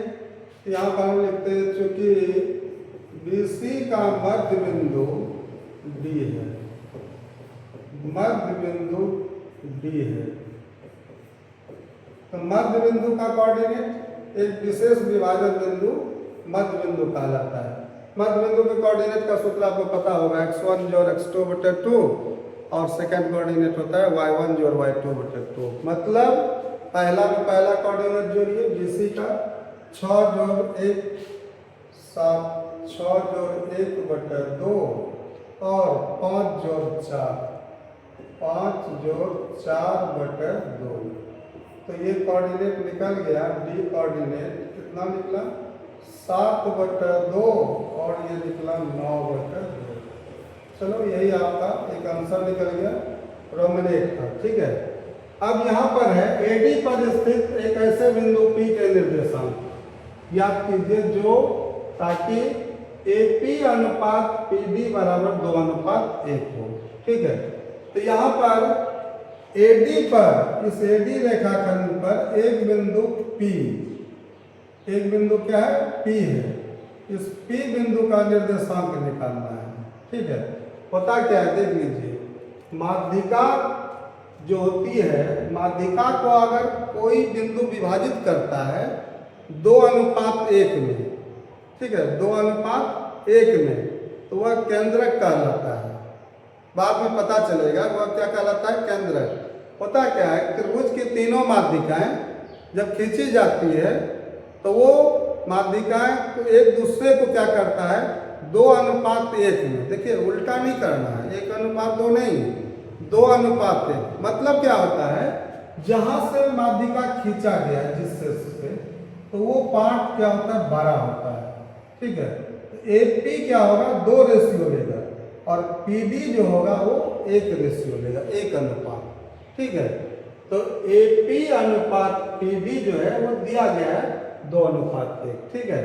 यहाँ पर हम लिखते हैं चूंकि BC का मध्य बिंदु D है, मध्य बिंदु D है, तो मध्य बिंदु का कोऑर्डिनेट एक विशेष विभाजन बिंदु मध्य बिंदु कहलाता है। मध्य बिंदु के कोऑर्डिनेट का सूत्र आपको पता होगा, x1 जोड़ x2 बटे 2, और सेकेंड कोऑर्डिनेट होता है y1 जोड़ y2 बटे 2। मतलब पहला में पहला कोऑर्डिनेट जोड़िए BC का 6 जोड़ 1 7, 6 जोड़ 1 बटे 2 और 5 जोड़ 4, 5 जोड़ 4 बटे 2। तो ये कोऑर्डिनेट निकल गया, D कोऑर्डिनेट कितना निकला 7 बटे 2 और ये निकला 9 बटे 2। चलो यही आपका एक आंसर निकल गया रोमन 1 का, ठीक है। अब यहाँ पर है AD पर स्थित एक ऐसे बिंदु P के निर्देशांक याद कीजिए जो, ताकि AP अनुपात PD बराबर 2:1 हो, ठीक है। तो यहाँ पर AD पर, इस AD रेखाखंड पर एक बिंदु P, एक बिंदु क्या है P है, इस P बिंदु का निर्देशांक निकालना है, ठीक है। होता क्या है देख लीजिए, माध्यिका जो होती है, माध्यिका को अगर कोई बिंदु विभाजित करता है 2:1 में, ठीक है, 2:1 में, तो वह केंद्रक कहलाता है। बाद में पता चलेगा वह क्या कहलाता है, केंद्रक। होता क्या है, त्रिभुज की तीनों माध्यिकाएं जब खींची जाती है तो वो माध्यिकाएं एक दूसरे को क्या करता है 2:1 में, देखिए उल्टा नहीं करना है, 1:2 नहीं, 2:1। मतलब क्या होता है, जहां से माध्यिका खींचा गया है जिससे से, तो वो पार्ट क्या होता है बड़ा होता है, ठीक है। तो AP क्या होगा 2 रेशियो लेगा और PD जो होगा वो 1 रेशियो लेगा, 1 अनुपात, ठीक है। तो AP अनुपात PD जो है वो दिया गया है 2:1, ठीक है।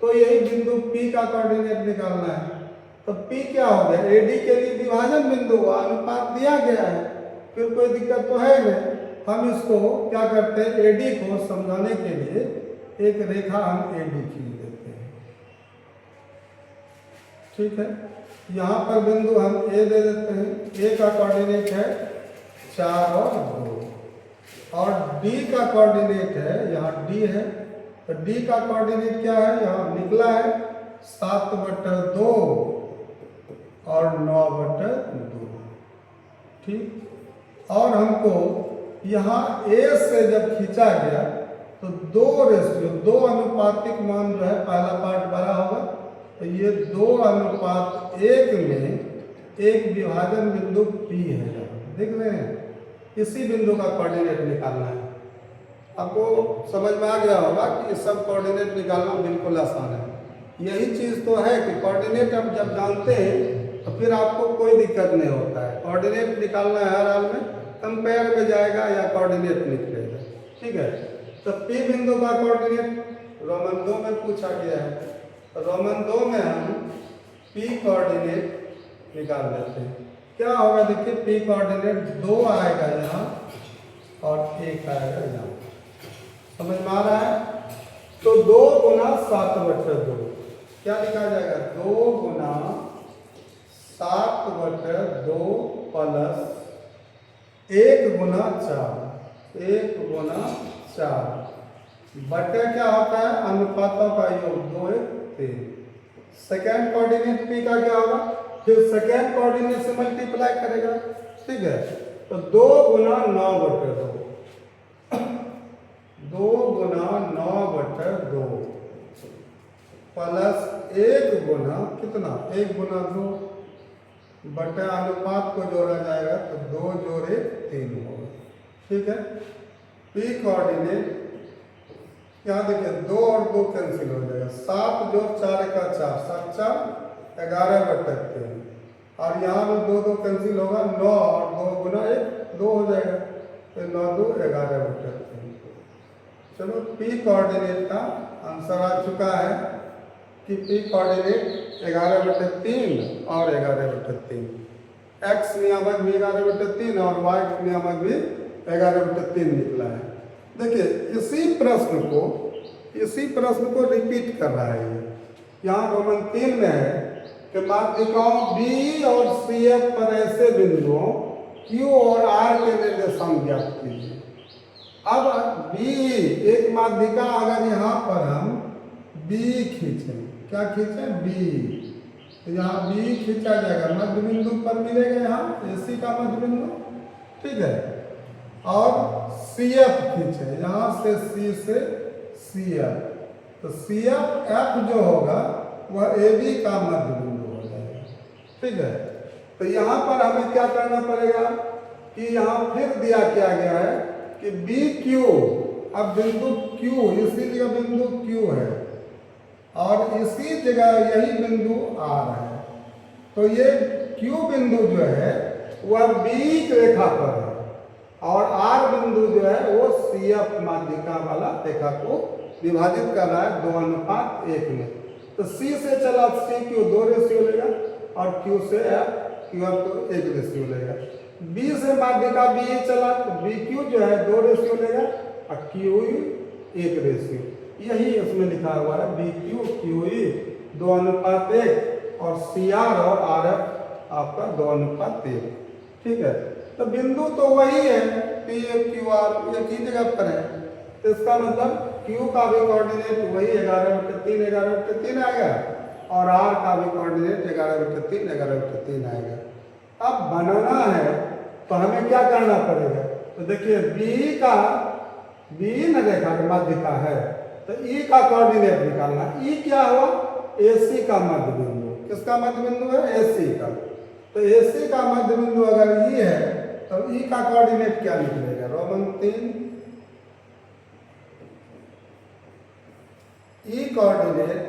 तो यही बिंदु P का कोऑर्डिनेट निकालना है। तो P क्या हो गया, AD के लिए विभाजन बिंदु अनुपात दिया गया है, फिर कोई दिक्कत तो है नहीं। हम इसको क्या करते हैं, AD को समझाने के लिए एक रेखा हम AD खींच देते हैं, ठीक है। यहाँ पर बिंदु हम A दे देते हैं, A का कोऑर्डिनेट है 4 और 2, और D का कोऑर्डिनेट है, यहाँ D है, तो D का कोऑर्डिनेट क्या है, यहाँ निकला है 7 बटे 2 और 9 बटे 2, ठीक। और हमको यहाँ A से जब खींचा गया तो 2 रेशियो, 2 अनुपातिक मान जो है पहला पार्ट बड़ा होगा, तो ये 2:1 में एक विभाजन बिंदु P है, देख रहे हैं। इसी बिंदु का कोऑर्डिनेट निकालना है। आपको समझ में आ गया होगा कि सब कोऑर्डिनेट निकालना बिल्कुल आसान है। यही चीज़ तो है कि कोऑर्डिनेट हम जब जानते हैं तो फिर आपको कोई दिक्कत नहीं होता है। कोऑर्डिनेट निकालना है हर हाल में, कंपेयर में जाएगा या कोऑर्डिनेट निकलेगा, ठीक है। तो P बिंदु का कोऑर्डिनेट रोमन 2 में पूछा गया है, तो रोमन 2 में हम P कोऑर्डिनेट निकाल लेते हैं। क्या होगा देखिए, P कोऑर्डिनेट 2 आएगा यहाँ और 1 आएगा यहाँ, समझ में आ रहा है। तो 2 गुना 7 बटे 2 क्या लिखा जाएगा, 2 गुना 7 बटे 2 प्लस 1 गुना 4, 1 गुना 4 बटे क्या होता है अनुपातों का योग, 2 1 3। सेकेंड कोऑर्डिनेट P का क्या होगा, फिर सेकेंड कोऑर्डिनेट से मल्टीप्लाई करेगा, ठीक है। तो 2 गुना 9 बटे 2, 2 गुना 9 बटे 2 प्लस 1 गुना कितना, 1 गुना 2 बटे अनुपात को जोड़ा जाएगा तो 2 जोड़े 3 होगा, ठीक है। P कोऑर्डिनेट यहाँ देखिए 2 और 2 कैंसिल हो जाएगा, 7 जोड़ 4 का 4, 7 4 11 बटे 3, और यहाँ में 2 2 कैंसिल होगा, 9 और 2 गुना 1 2 हो जाएगा, तो 9 2 11/3। चलो पी कोऑर्डिनेट का आंसर आ चुका है कि पी कोऑर्डिनेट 11/3 और 11/3। एक्स नियामक भी 11/3 और वाई नियामक भी 11/3 निकला है। देखिए इसी प्रश्न को रिपीट कर रहा है। यहाँ रोमन 3 में है कि माध्यिकाओं बी और सी एफ पर ऐसे बिंदुओं क्यू और आर के निर्देशांक ज्ञात कीजिए। अब बी एक माध्यिका, अगर यहाँ पर हम बी खींचें, क्या खींचें? बी, तो यहाँ बी खींचा जाएगा, मध्य बिंदु पर मिलेगा यहाँ एसी का मध्य बिंदु, ठीक है। और सी एफ खींचे, यहाँ से सी से सी एफ, तो सी एफ जो होगा वह ए बी का मध्य बिंदु हो जाएगा, ठीक है। तो यहाँ पर हमें क्या करना पड़ेगा कि यहाँ फिर दिया क्या गया है कि बी क्यू, अब बिंदु क्यू, इसीलिए बिंदु क्यू है और इसी जगह यही बिंदु आर है। तो ये क्यू बिंदु जो है वह बी रेखा पर है और आर बिंदु जो है वो सी एफ माध्यिका वाला रेखा को विभाजित कर रहा है 2:1 में। तो सी से चला सी क्यू 2 रेशियो लेगा और क्यू से एफ क्यू एफ को 1 रेशियो लेगा। बी से माध्यिका बी चला तो बी क्यू जो है 2 रेशियो लेगा और क्यू 1 रेशियो। यही इसमें लिखा हुआ है बी क्यू क्यू 2:1 और सी आर और आर एफ आपका 2:1, ठीक है। तो बिंदु तो वही है पी क्यू आर, एक ही जगह पर है। तो इसका मतलब क्यू का भी कोऑर्डिनेट वही 11/3 आएगा और आर का भी कोऑर्डिनेट 11/3 आएगा। अब बनाना है तो हमें क्या करना पड़ेगा? तो देखिए बी न रेखा का माध्यिका है तो ई का कोऑर्डिनेट निकालना। ई क्या हुआ? एसी का मध्य बिंदु। किसका मध्य बिंदु है? एसी का। तो एसी का मध्य बिंदु अगर ई है तो ई का कोऑर्डिनेट क्या निकलेगा? रोमन 3 ई कोऑर्डिनेट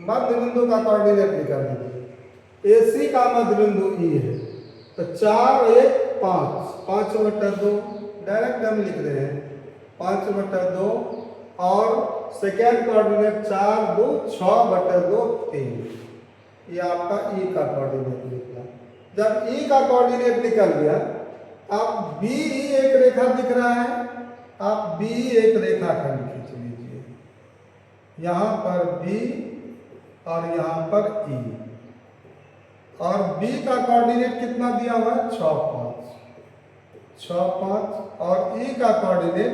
मध्य बिंदु का कोऑर्डिनेट निकाल दीजिए। एसी का मध्य बिंदु ई है तो 4 1 5 5/2 डायरेक्ट हम लिख रहे हैं 5/2 और सेकेंड कोऑर्डिनेट 4 2 6/2 3। ये आपका ई का कोऑर्डिनेट निकला। जब ई का कोऑर्डिनेट निकल गया अब बी ई एक रेखा दिख रहा है, आप बी एक रेखा खंड खींच लीजिए। यहाँ पर बी और यहाँ पर ई और बी का कोऑर्डिनेट कितना दिया हुआ है? 6 5 और ई का कोऑर्डिनेट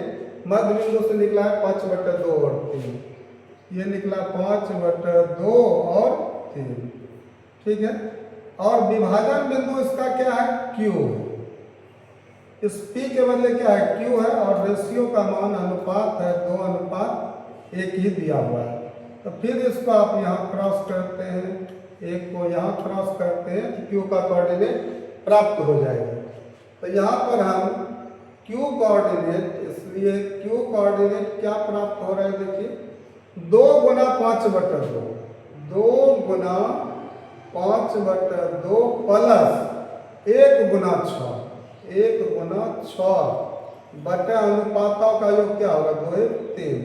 मध्य बिंदु से निकला है 5/2 और 3। ये निकला 5/2 और 3, ठीक है। और विभाजन बिंदु इसका क्या है? क्यू है। इस पी के बदले क्या है? क्यू है और रेशियो का मान अनुपात है 2:1 ही दिया हुआ है। तो फिर इसको आप यहाँ क्रॉस करते हैं, एक को यहाँ क्रॉस करते हैं तो क्यू का कोऑर्डिनेट प्राप्त हो जाएगा। तो यहाँ पर हम क्यू कोऑर्डिनेट, इसलिए क्यू कोऑर्डिनेट क्या प्राप्त हो रहा है? देखिए 2 × 5/2 2 × 5/2 प्लस 1 × 6 1 × 6 बटा अनुपातों का योग क्या होगा? 2 1 3।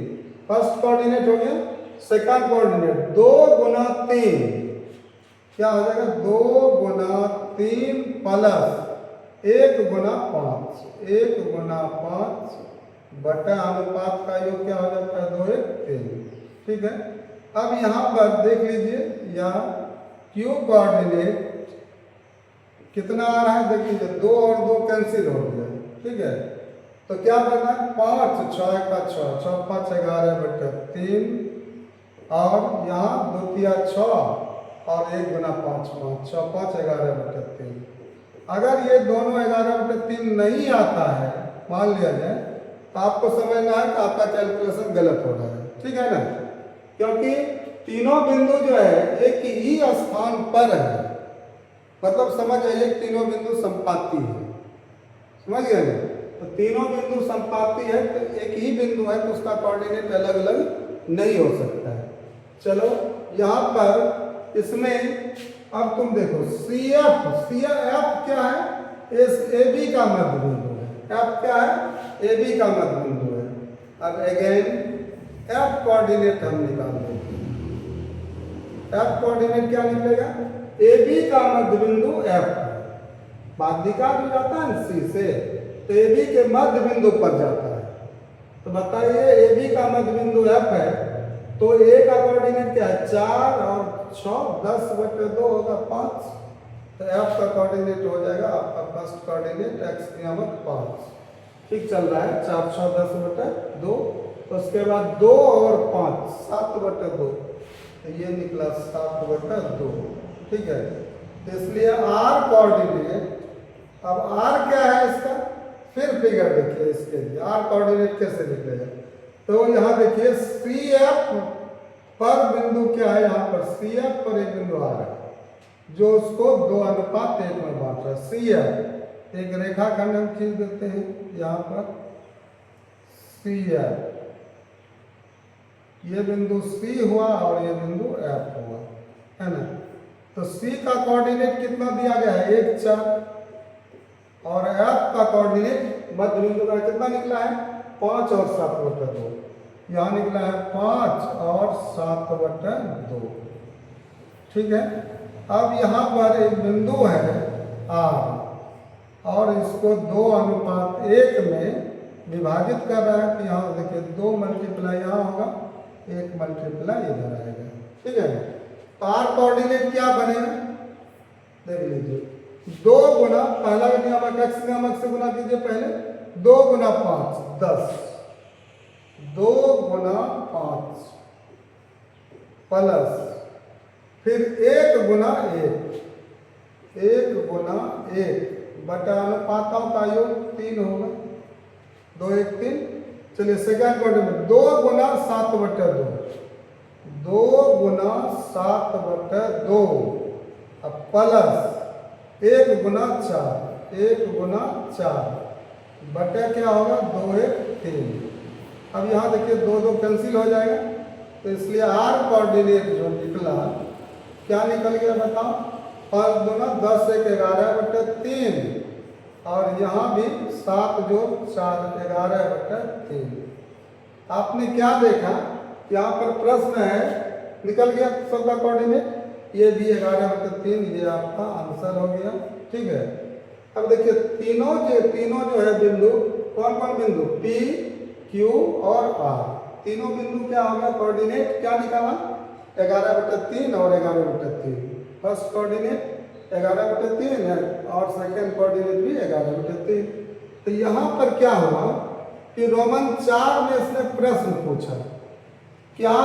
फर्स्ट कोऑर्डिनेट हो गया। सेकंड कोऑर्डिनेट 2 × 3 क्या हो जाएगा? 2 × 3 प्लस 1 × 5 1 × 5 बटा अनुपात का योग क्या हो जाता है? 2 1 3, ठीक है। अब यहाँ पर देख लीजिए, यहाँ क्यू कोऑर्डिनेट कितना आ रहा है? देख लीजिए 2 और 2 कैंसिल हो गया, ठीक है। तो क्या करना है? 5 6 का 6 6 5 11/3 और यहाँ 2 3 6 और 1 × 5 5 6 5 11/3। अगर ये दोनों 11/3 नहीं आता है, मान लिया जाए, तो आपको समझना है कि आपका कैलकुलेशन गलत हो रहा है, ठीक है ना। क्योंकि तीनों बिंदु जो है एक ही स्थान पर है, मतलब समझ आइए तीनों बिंदु संपाती है, समझ गए ना। तो तीनों बिंदु संपाती है तो एक ही बिंदु है तो उसका कोऑर्डिनेट अलग अलग नहीं हो सकता है। चलो यहाँ पर इसमें अब तुम देखो सी एफ क्या है? ए बी का मध्य बिंदु है, एफ क्या है? ए बी का मध्य बिंदु है। अब अगेन एफ कोऑर्डिनेट हम निकाल देंगे। एफ कोऑर्डिनेट क्या निकलेगा? ए बी का मध्य बिंदु एफ है। बाध्यिका जो जाता है सी से, तो ए बी के मध्य बिंदु पर जाता है। तो बताइए ए बी का मध्य बिंदु एफ है, तो ए का कोऑर्डिनेट क्या है? 4 और 6 10/2 होगा 5। तो एफ का कोऑर्डिनेट हो जाएगा आपका फर्स्ट कोऑर्डिनेट एक्स नियामक 5। ठीक चल रहा है। 4 6 10/2। तो उसके बाद 2 और 5 7/2। तो ये निकला 7/2। ठीक है। इसलिए आर कोऑर्डिनेट, अब आर क्या है इसका? फिर फिगर देखिए इसके लिए आर कोऑर्डिनेट कैसे निकलेगा। तो यहाँ देखिए सी एफ पर बिंदु क्या है? यहाँ पर सी एफ पर एक बिंदु आ रहा है जो उसको 2:1 में बांट रहा है। सी एफ एक रेखाखंड हम खींच देते हैं यहाँ पर। सी एफ, ये बिंदु सी हुआ और ये बिंदु एफ हुआ, है ना। तो सी का कोऑर्डिनेट कितना दिया गया है? 1 4। और एफ का कोऑर्डिनेट मध्य बिंदु का कितना निकला है? 5 और 7/2। यहाँ निकला है 5 और 7/2। ठीक है। अब यहाँ पर एक बिंदु है आर और इसको 2:1 में विभाजित कर रहा है। तो यहाँ देखिए 2 मल्टीप्लाई यहाँ होगा, 1 मल्टीप्लाई इधर आएगा। ठीक है। तो आर कोऑर्डिनेट क्या बनेगा? देख लीजिए 2 गुना पहला नियामक एक्स नियामक से गुना कीजिए पहले। 2 गुना 5 10। 2 गुना 5 प्लस फिर 1 गुना 1। 1 गुना 1 बटा अनुपातों का योग 3 होगा। 2 1 3। चलिए सेकंड कोऑर्डिनेट 2 गुना 7/2। 2 गुना 7/2 अब प्लस 1 गुना 4। 1 गुना 4 बटा क्या होगा? 2 1 3। अब यहाँ देखिए 2 2 कैंसिल हो जाएगा। तो इसलिए आर कोऑर्डिनेट जो निकला, क्या निकल गया बताओ? 5 गुना 10 1 11/3 और यहाँ भी 7 जो 4 11/3। आपने क्या देखा? यहाँ पर प्रश्न है, निकल गया सबका कोऑर्डिनेट। ये भी 11/3, ये आपका आंसर हो गया। ठीक है। अब देखिए तीनों जो है बिंदु, कौन कौन बिंदु? पी क्यू और आर, तीनों बिंदु क्या हो गया? कोऑर्डिनेट क्या निकाला? 11/3 और 11/3। फर्स्ट कोऑर्डिनेट 11/3 है और सेकंड कोऑर्डिनेट भी 11/3। तो यहाँ पर क्या हुआ कि रोमन 4 में इसने प्रश्न पूछा क्या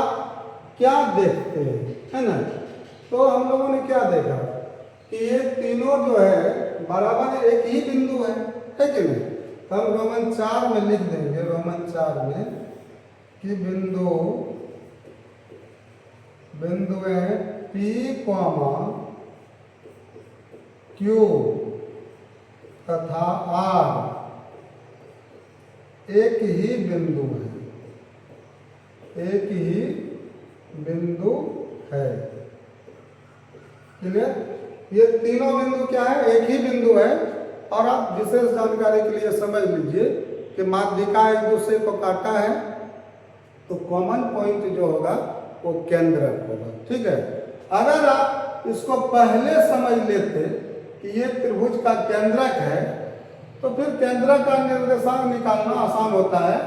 क्या देखते हैं, है ना। तो हम लोगों ने क्या देखा कि ये तीनों जो है बराबर एक ही बिंदु है कि नहीं। तो हम रोमन 4 में लिख देंगे, रोमन 4 में कि बिंदु है P, Q तथा R एक ही बिंदु है, एक ही बिंदु है। क्लियर? ये तीनों बिंदु क्या है? एक ही बिंदु है। और आप विशेष जानकारी के लिए समझ लीजिए कि माध्यिका एक दूसरे को काटा है तो कॉमन पॉइंट जो होगा वो केंद्रक होगा। ठीक है। अगर आप इसको पहले समझ लेते कि ये त्रिभुज का केंद्रक है तो फिर केंद्रक का निर्देशांक निकालना आसान होता है।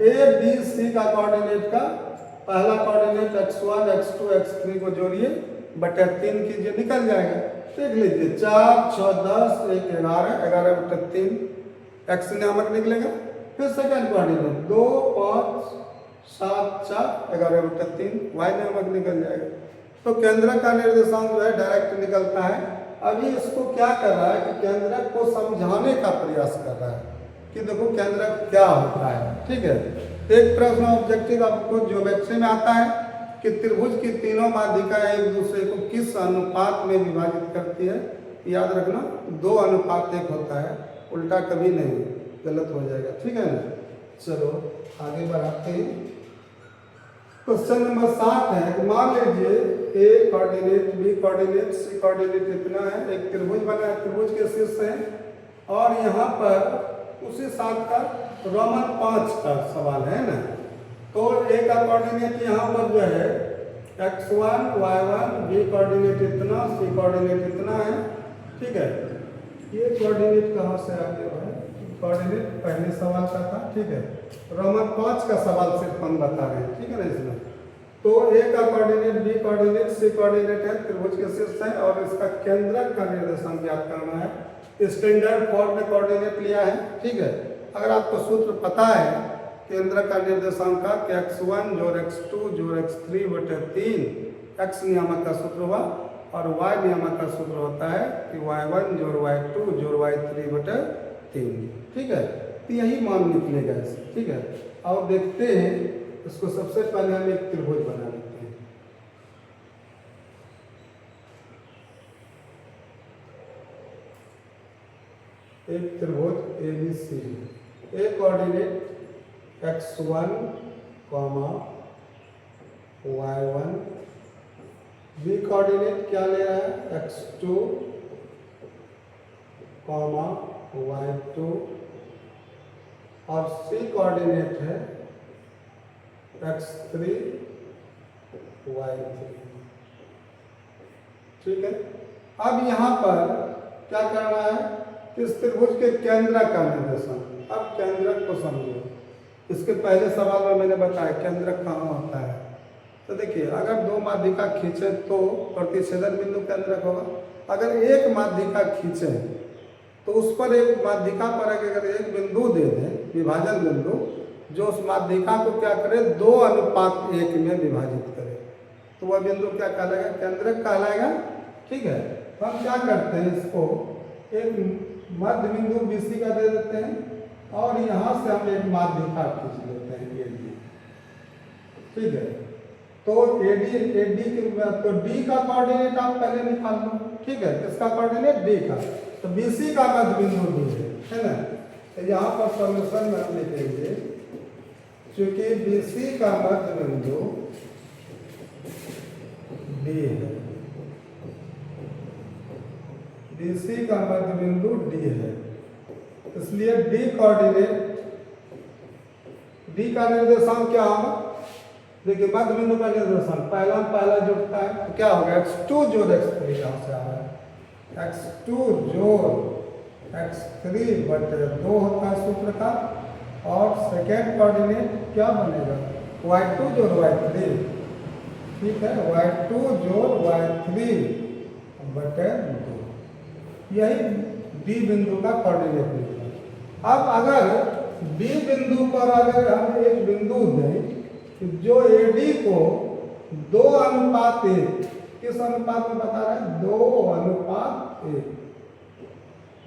ए बी सी का कोऑर्डिनेट का पहला कोऑर्डिनेट x1 x2 x3 को जोड़िए बटे 3 कीजिए, निकल जाएगा। देख लीजिए 4 6 10 1 11 11/3 एक्स नियामक निकलेगा। फिर सेकंड कोऑर्डिनेट 2 5 7 4 11/3 वाई नियामक निकल जाएगा। तो केंद्रक का निर्देशांक जो है डायरेक्ट निकलता है। अभी इसको क्या कर रहा है कि केंद्रक को समझाने का प्रयास कर रहा है कि देखो केंद्रक क्या होता है। ठीक है। एक प्रश्न ऑब्जेक्टिव आपको ज्योमेट्री में आता है कि त्रिभुज की तीनों माध्यिकाएं एक दूसरे को किस अनुपात में विभाजित करती है। याद रखना 2:1 होता है, उल्टा कभी नहीं, गलत हो जाएगा। ठीक है ना। चलो आगे बढ़ाते हैं। क्वेश्चन नंबर 7 है। मान लीजिए ए कोऑर्डिनेट बी कोऑर्डिनेट सी कोऑर्डिनेट इतना है, एक त्रिभुज बना है, त्रिभुज के शीर्ष है और यहाँ पर उसी साथ का रोमन 5 का सवाल है ना। तो ए का कोऑर्डिनेट यहाँ पर जो है x1 y1, b कोऑर्डिनेट इतना, c कोऑर्डिनेट इतना है, ठीक है। ये कोऑर्डिनेट कहाँ से आ गया है? कोऑर्डिनेट पहले सवाल का था, ठीक है। रोमन 5 का सवाल सिर्फ हम बता रहे हैं, ठीक है ना इसमें। तो ए का कोऑर्डिनेट, बी कोऑर्डिनेट, सी कोऑर्डिनेट है, त्रिभुज के शीर्ष है और इसका केंद्रक का निर्देशांक ज्ञात करना है। स्टैंडर्ड फॉर्म में कोऑर्डिनेट लिया है, ठीक है। अगर आपको सूत्र पता है केंद्रक का निर्देशांक का कि x1 जोड़ x2 जोड़ x3 बटे 3 x नियामक का सूत्र हुआ और y नियामक का सूत्र होता है कि y1 जोड़ y2 जोड़ y3 बटे 3, ठीक है। तो यही मान निकलेगा इससे, ठीक है। और देखते हैं इसको। सबसे पहले हम एक त्रिभुज बना लेते हैं। एक त्रिभुज ABC, A coordinate x1, y1, B coordinate क्या ले रहा है x2, y2 और सी कोऑर्डिनेट है x3, y3, ठीक है। अब यहाँ पर क्या करना है? इस त्रिभुज के केंद्रक का निर्देशन। अब केंद्रक को समझो। इसके पहले सवाल में मैंने बताया केंद्रक कहाँ होता है। तो देखिए, अगर दो माध्यिका खींचे तो प्रतिच्छेदन बिंदु केंद्रक होगा। अगर एक माध्यिका खींचे तो उस पर एक माध्यिका पर अगर एक बिंदु दे दें, विभाजन बिंदु, जो उस माध्यिका को क्या करे 2:1 में विभाजित करे, तो वह बिंदु क्या कहलाएगा? केंद्रक कहलाएगा, ठीक है। तो हम क्या करते हैं, इसको एक मध्य बिंदु BC का दे देते हैं और यहाँ से हम एक माध्यिका खींच लेते हैं AD, ठीक है। तो AD तो D का कोऑर्डिनेट आप पहले निकाल लो, ठीक है। किसका कोऑर्डिनेट? D का। तो BC का मध्य बिंदु D है ना। तो यहाँ पर सॉल्यूशन में हम लिखेंगे क्योंकि BC का मध्य बिंदु D है, BC का मध्य बिंदु D है, इसलिए D कोऑर्डिनेट, D का निर्देशांक क्या होगा? देखिए, मध्य बिंदु का निर्देशांक पहला जुड़ता है तो क्या होगा? x2 जोड़ x3 यहाँ से आ रहा है, x2 जोड़ x3 बटे 2 होता है सूत्र का। और सेकेंड कोऑर्डिनेट क्या बनेगा? y2 जोड़ y3, ठीक है। y2 जोड़ y3 बटे 2, यही D बिंदु का कोऑर्डिनेट निकला। अब अगर D बिंदु पर अगर हम एक बिंदु दें जो AD को 2:1, किस अनुपात में बता रहा है? 2:1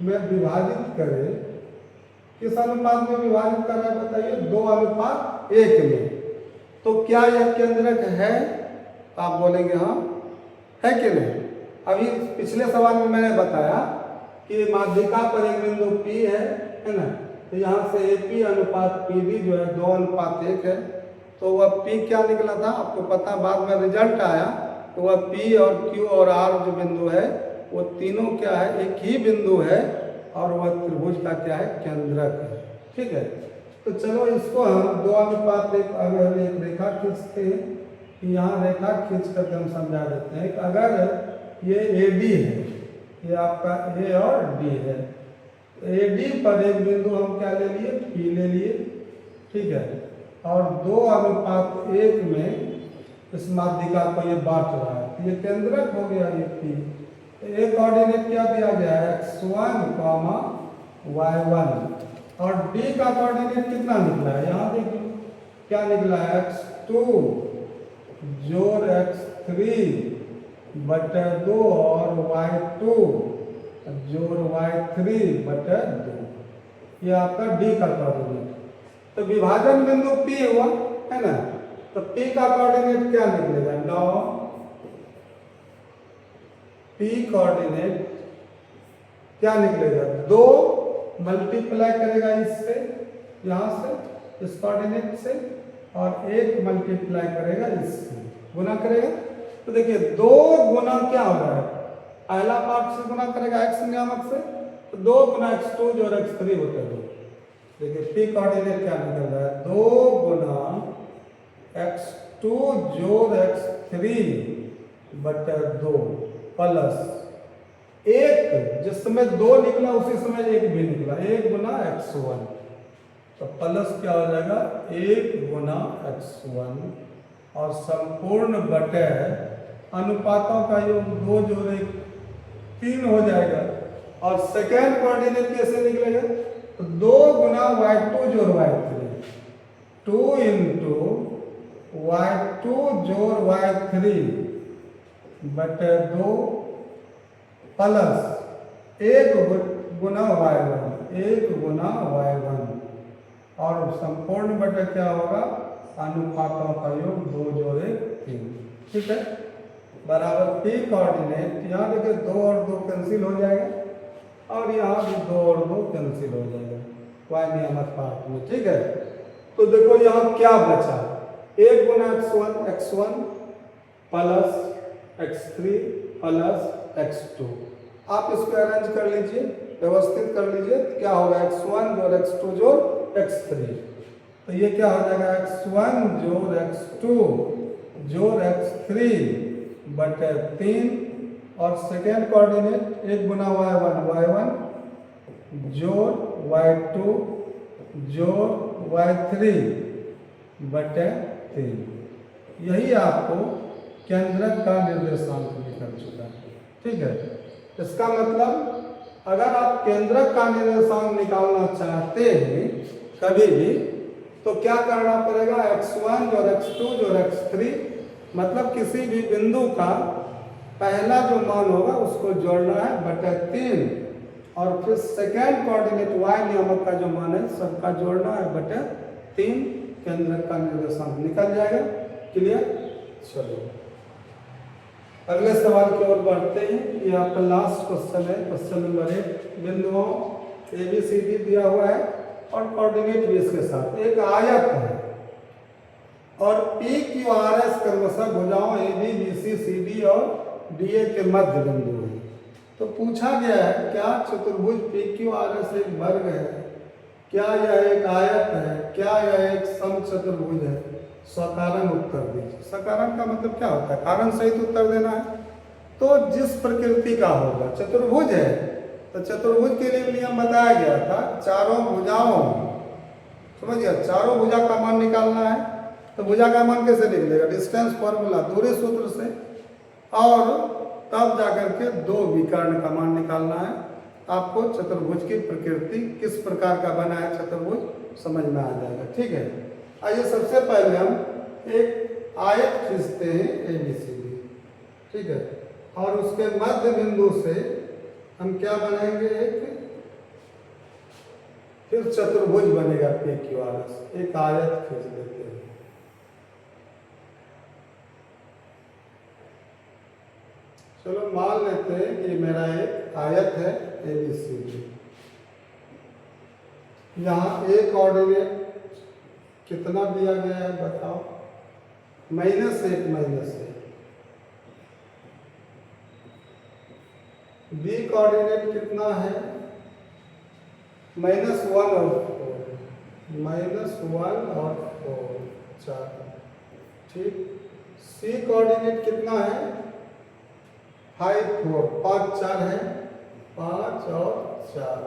में विभाजित करे। किस अनुपात में विभाजित कर रहा है बताइए? 2:1 में। तो क्या यह केंद्रक है? आप बोलेंगे हाँ, है कि नहीं। अभी पिछले सवाल में मैंने बताया कि माध्यिका पर एक बिंदु P है ना। तो यहाँ से AP अनुपात PD जो है 2:1 है। तो वह P क्या निकला था आपको पता? बाद में रिजल्ट आया तो वह P और Q और R जो बिंदु है वो तीनों क्या है? एक ही बिंदु है और वह त्रिभुज का क्या है? केंद्रक है, ठीक है। तो चलो इसको हम 2:1 अगर एक रेखा खींचते हैं, यहाँ रेखा खींच करके हम समझा देते हैं कि अगर ये AD है, ये आपका A और D है, AD पर एक बिंदु हम क्या ले लिए? P ले लिए, ठीक है। और 2:1 में इस माध्यिका को ये बांट रहा है, तो ये केंद्रक हो गया ये P। एक कोऑर्डिनेट क्या दिया गया है? x1, y1 और D का कोऑर्डिनेट कितना निकला है? यहाँ देखिए क्या निकला है? x2 जोड़ x3 बटे 2 और y2 जोड़ y3 बटे 2, ये आपका D का कोऑर्डिनेट। तो विभाजन बिंदु P हुआ है ना। तो P का कोऑर्डिनेट क्या निकलेगा? 9। P कोऑर्डिनेट क्या निकलेगा? 2 मल्टीप्लाई करेगा इससे, यहाँ से इस कोऑर्डिनेट से, और 1 मल्टीप्लाई करेगा इससे, गुना करेगा। तो देखिए 2 गुना क्या हो रहा है? पहला पार्ट से गुना करेगा x नियामक से, तो 2 गुना x2 जोड़ x3 होता है 2। देखिए पी कोऑर्डिनेट क्या निकल रहा है, 2 गुना x2 जोड़ x3 बटा 2 प्लस 1, जिस समय 2 निकला उसी समय 1 भी निकला, 1 गुना x1, तो प्लस क्या हो जाएगा 1 गुना x1 और संपूर्ण बटे अनुपातों का योग 2 जोड़ 1 3 हो जाएगा। और सेकेंड कोऑर्डिनेट कैसे निकलेगा, तो 2 गुना y2 जोड़ y3, 2 इंटू y2 जोड़ y3 बटे 2 प्लस 1 गुना y1, 1 गुना y1 और संपूर्ण बटे क्या होगा, अनुपातों का योग 2 जोड़ 1 3, ठीक है, बराबर पी कोऑर्डिनेट, यहाँ देखिए 2 और 2 कैंसिल हो जाएगा और यहाँ भी 2 और 2 कैंसिल हो जाएगा y नियामक पार्ट में, ठीक है। तो देखो यहाँ क्या बचा, 1 गुना x1 plus x3 plus x2, आप इसको अरेंज कर लीजिए, व्यवस्थित कर लीजिए, तो क्या होगा x1 जोड़ x2 जोड़ x3, तो ये क्या हो जाएगा x1 जोड़ x2 जोड़ x3 बटे 3 और सेकेंड कोऑर्डिनेट 1 गुना y1 जोड़ y2 जोड़ y3 बटे 3, यही आपको केंद्रक का निर्देशांक निकल चुका है, ठीक है। इसका मतलब अगर आप केंद्रक का निर्देशांक निकालना चाहते हैं कभी भी, तो क्या करना पड़ेगा, x1 जोड़ x2 जोड़ x3, मतलब किसी भी बिंदु का पहला जो मान होगा उसको जोड़ना है बटे 3 और फिर सेकेंड कोऑर्डिनेट y नियामक का जो मान है सबका जोड़ना है बटे 3, केंद्रक का निर्देशांक निकल जाएगा। क्लियर, चलो अगले सवाल की ओर बढ़ते हैं। ये आपका लास्ट क्वेश्चन है, क्वेश्चन नंबर 1। बिंदुओं ABCD दिया हुआ है और कोऑर्डिनेट भी इसके साथ, एक आयत है और PQRS क्रमशः भुजाओं AB BC CD और DA के मध्य बिंदु है। तो पूछा गया है क्या चतुर्भुज PQRS एक वर्ग है, क्या यह एक आयत है, क्या यह एक समचतुर्भुज है, सकारण उत्तर दीजिए। सकारण का मतलब क्या होता है, कारण सहित उत्तर देना है। तो जिस प्रकृति का होगा, चतुर्भुज है तो चतुर्भुज के लिए नियम बताया गया था, चारों भुजाओं, समझ गया, चारों भुजा का मान निकालना है। तो भुजा का मान कैसे निकलेगा, डिस्टेंस फॉर्मूला, दूरी सूत्र से, और तब जाकर के 2 विकर्ण का मान निकालना है। आपको चतुर्भुज की प्रकृति किस प्रकार का बना है चतुर्भुज समझ में आ जाएगा, ठीक है। आइए सबसे पहले हम एक आयत खींचते हैं ABCD, ठीक है, और उसके मध्य बिंदु से हम क्या बनाएंगे, एक फिर चतुर्भुज बनेगा PQRS। एक आयत खींच देते हैं, चलो मान लेते हैं कि मेरा एक आयत है ABCD। यहाँ A कोऑर्डिनेट कितना दिया गया है बताओ, -1 B कोऑर्डिनेट कितना है, -1 और 4, 4, ठीक। C कोऑर्डिनेट कितना है, 5 4, 5 4 है, 5 और 4,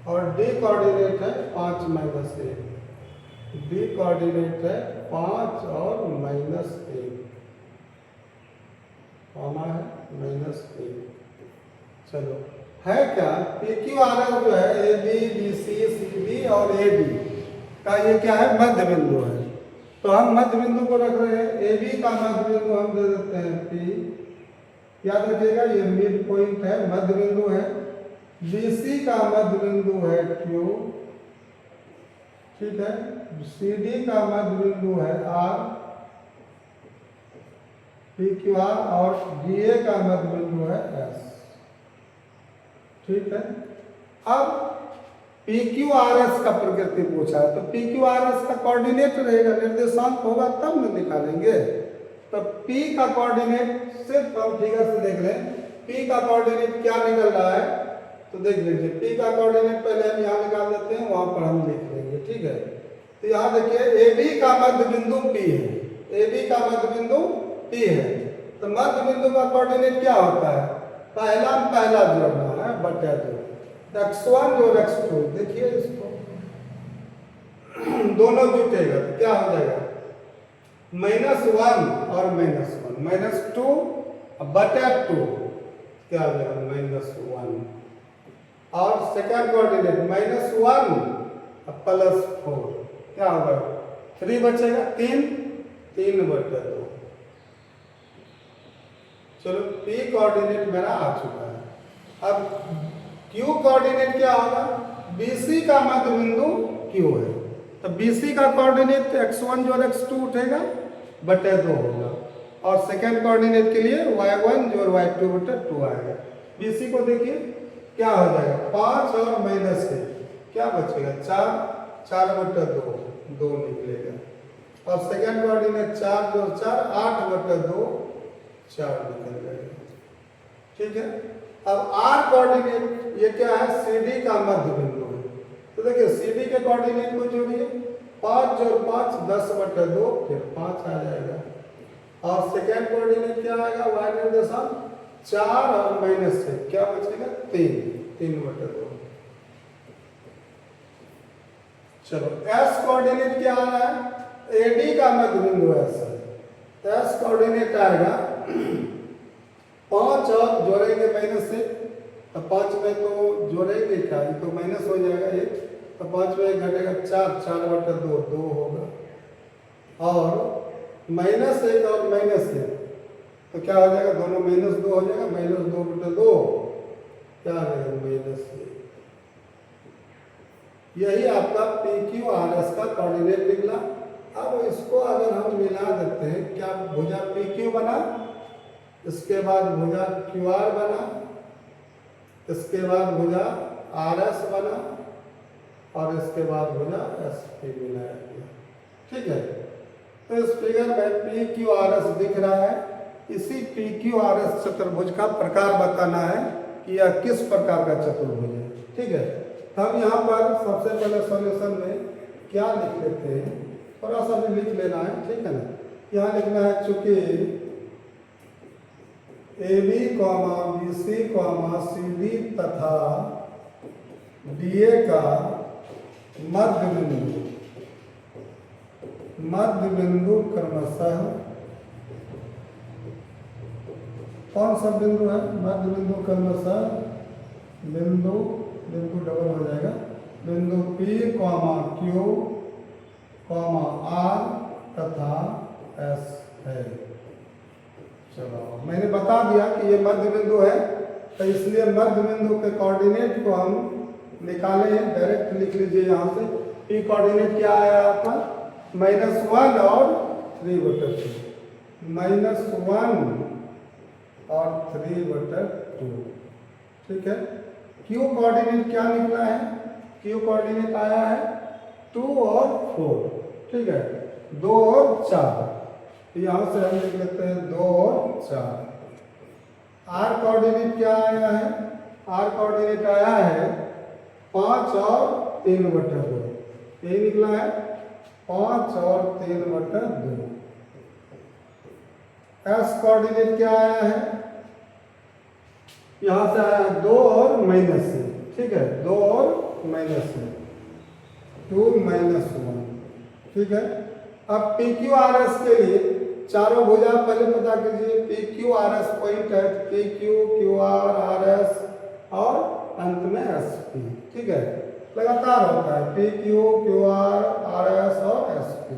और D कोऑर्डिनेट है 5 -1, D कोऑर्डिनेट है 5 और -1, कॉमा है -1। चलो है क्या, PQRS जो है AB BC CD और AD का ये क्या है, मध्य बिंदु है। तो हम मध्य बिंदु को रख रहे हैं, AB का मध्य बिंदु हम दे देते हैं P, याद रखिएगा ये मिड पॉइंट है, मध्य बिंदु है। BC का मध्य बिंदु है Q, ठीक है। CD का मध्य बिंदु है R, PQR, और DA का मध्य बिंदु है S, ठीक है। अब PQRS का प्रकृति पूछा है, तो PQRS का कोऑर्डिनेट रहेगा, निर्देशांक होगा तब न निकालेंगे। तो P का कोऑर्डिनेट सिर्फ हम फिगर से देख लें, P का कोऑर्डिनेट क्या निकल रहा है, तो देख लीजिए पी का कोऑर्डिनेट पहले हम यहाँ निकाल देते हैं, वहां पर हम लिख लेंगे। ठीक है, तो यहाँ देखिए ए बी का मध्य बिंदु पी है, ए बी का मध्य बिंदु पी है, तो मध्य बिंदु का कोऑर्डिनेट क्या होता है, पहला जोड़ना है बटा 2, x1 जोड़ x2। देखिए इसको दोनों जुटेगा तो क्या हो जाएगा, -1 और -1, -2 बटा 2 क्या हो जाएगा, -1। और सेकंड कोऑर्डिनेट -1 +4 क्या होगा, 3 बचेगा, 3 बटा 2। चलो P कोऑर्डिनेट मेरा आ चुका है। अब Q कोऑर्डिनेट क्या होगा, BC का मध्य बिंदु Q है, तो BC का कोऑर्डिनेट x1 जोड़ x2 उठेगा बटे 2 होगा, और सेकंड कोऑर्डिनेट के लिए y1 जोड़ y2 बटे 2 आएगा। BC को देखिए क्या हो जाएगा, 5 और -1 क्या बचेगा, 4 बटे 2 निकलेगा, और सेकंड कोऑर्डिनेट 4 जोड़ 4 8 बटे 2 4 निकल जाएगा। ठीक है, अब R कोऑर्डिनेट ये क्या है, CD का मध्य बिंदु है, तो देखिए CD के कोऑर्डिनेट को जोड़िए, 5 जोड़ 5 10 बटे 2 फिर 5 आ जाएगा, और सेकंड कोऑर्डिनेट क्या आएगा, y निर्देशांक 4 और -1 क्या बचेगा, 3 बटे 2। चलो S कोऑर्डिनेट क्या आ रहा है, AD का मध्य बिंदु S है, तो S कोऑर्डिनेट आएगा 5 और जोड़ेंगे -1, तो 5 में तो जोड़ेंगे क्या, ये तो माइनस हो जाएगा 1, तो 5 में 1 घटेगा 4 बटे 2 होगा, और -1 और -1 तो क्या हो जाएगा, दोनों -2 हो जाएगा, -2 बटे 2 क्या आ जाएगा, -1। यही आपका PQRS का कोऑर्डिनेट निकला। अब इसको अगर हम मिला देते हैं, क्या भुजा PQ बना, इसके बाद भुजा QR बना, इसके बाद भुजा RS बना, और इसके बाद भुजा SP मिलाया गया। ठीक है, तो इस फिगर में PQRS दिख रहा है, इसी PQRS चतुर्भुज का प्रकार बताना है कि यह किस प्रकार का चतुर्भुज है। ठीक है, तो हम यहाँ पर सबसे पहले सॉल्यूशन में क्या लिख लेते हैं, थोड़ा सा भी लिख लेना है। ठीक है ना, यहाँ लिखना है चूंकि AB, BC, CD तथा DA का मध्य बिंदु क्रमशः कौन सा बिंदु है, मध्य बिंदु क्रमशः बिंदु डबल हो जाएगा, बिंदु P, Q, R तथा S है। चलो मैंने बता दिया कि ये मध्य बिंदु है, तो इसलिए मध्य बिंदु के कोऑर्डिनेट को हम निकाले हैं, डायरेक्ट लिख लीजिए यहाँ से। P कोऑर्डिनेट क्या आया आपका, -1 और 3 बटे 2, -1 और 3 बटे 2। ठीक है, Q कोऑर्डिनेट क्या निकला है, Q कोऑर्डिनेट आया है 2 और 4। ठीक है, 2 और 4, तो यहाँ से हम लिख लेते हैं 2 और 4। R कोऑर्डिनेट क्या आया है, R कोऑर्डिनेट आया है 5 और 3 बटे 2, यही निकला है 5 और 3 बटे 2। S कोऑर्डिनेट क्या आया है, यहाँ से आया है 2 और -1। ठीक है, 2 और -1, 2 -1। ठीक है, अब PQRS के लिए चारों भुजा पहले पता कीजिए, PQRS पॉइंट है, PQ, QR, RS और अंत में SP। ठीक है, लगातार होता है PQ, QR, RS और SP।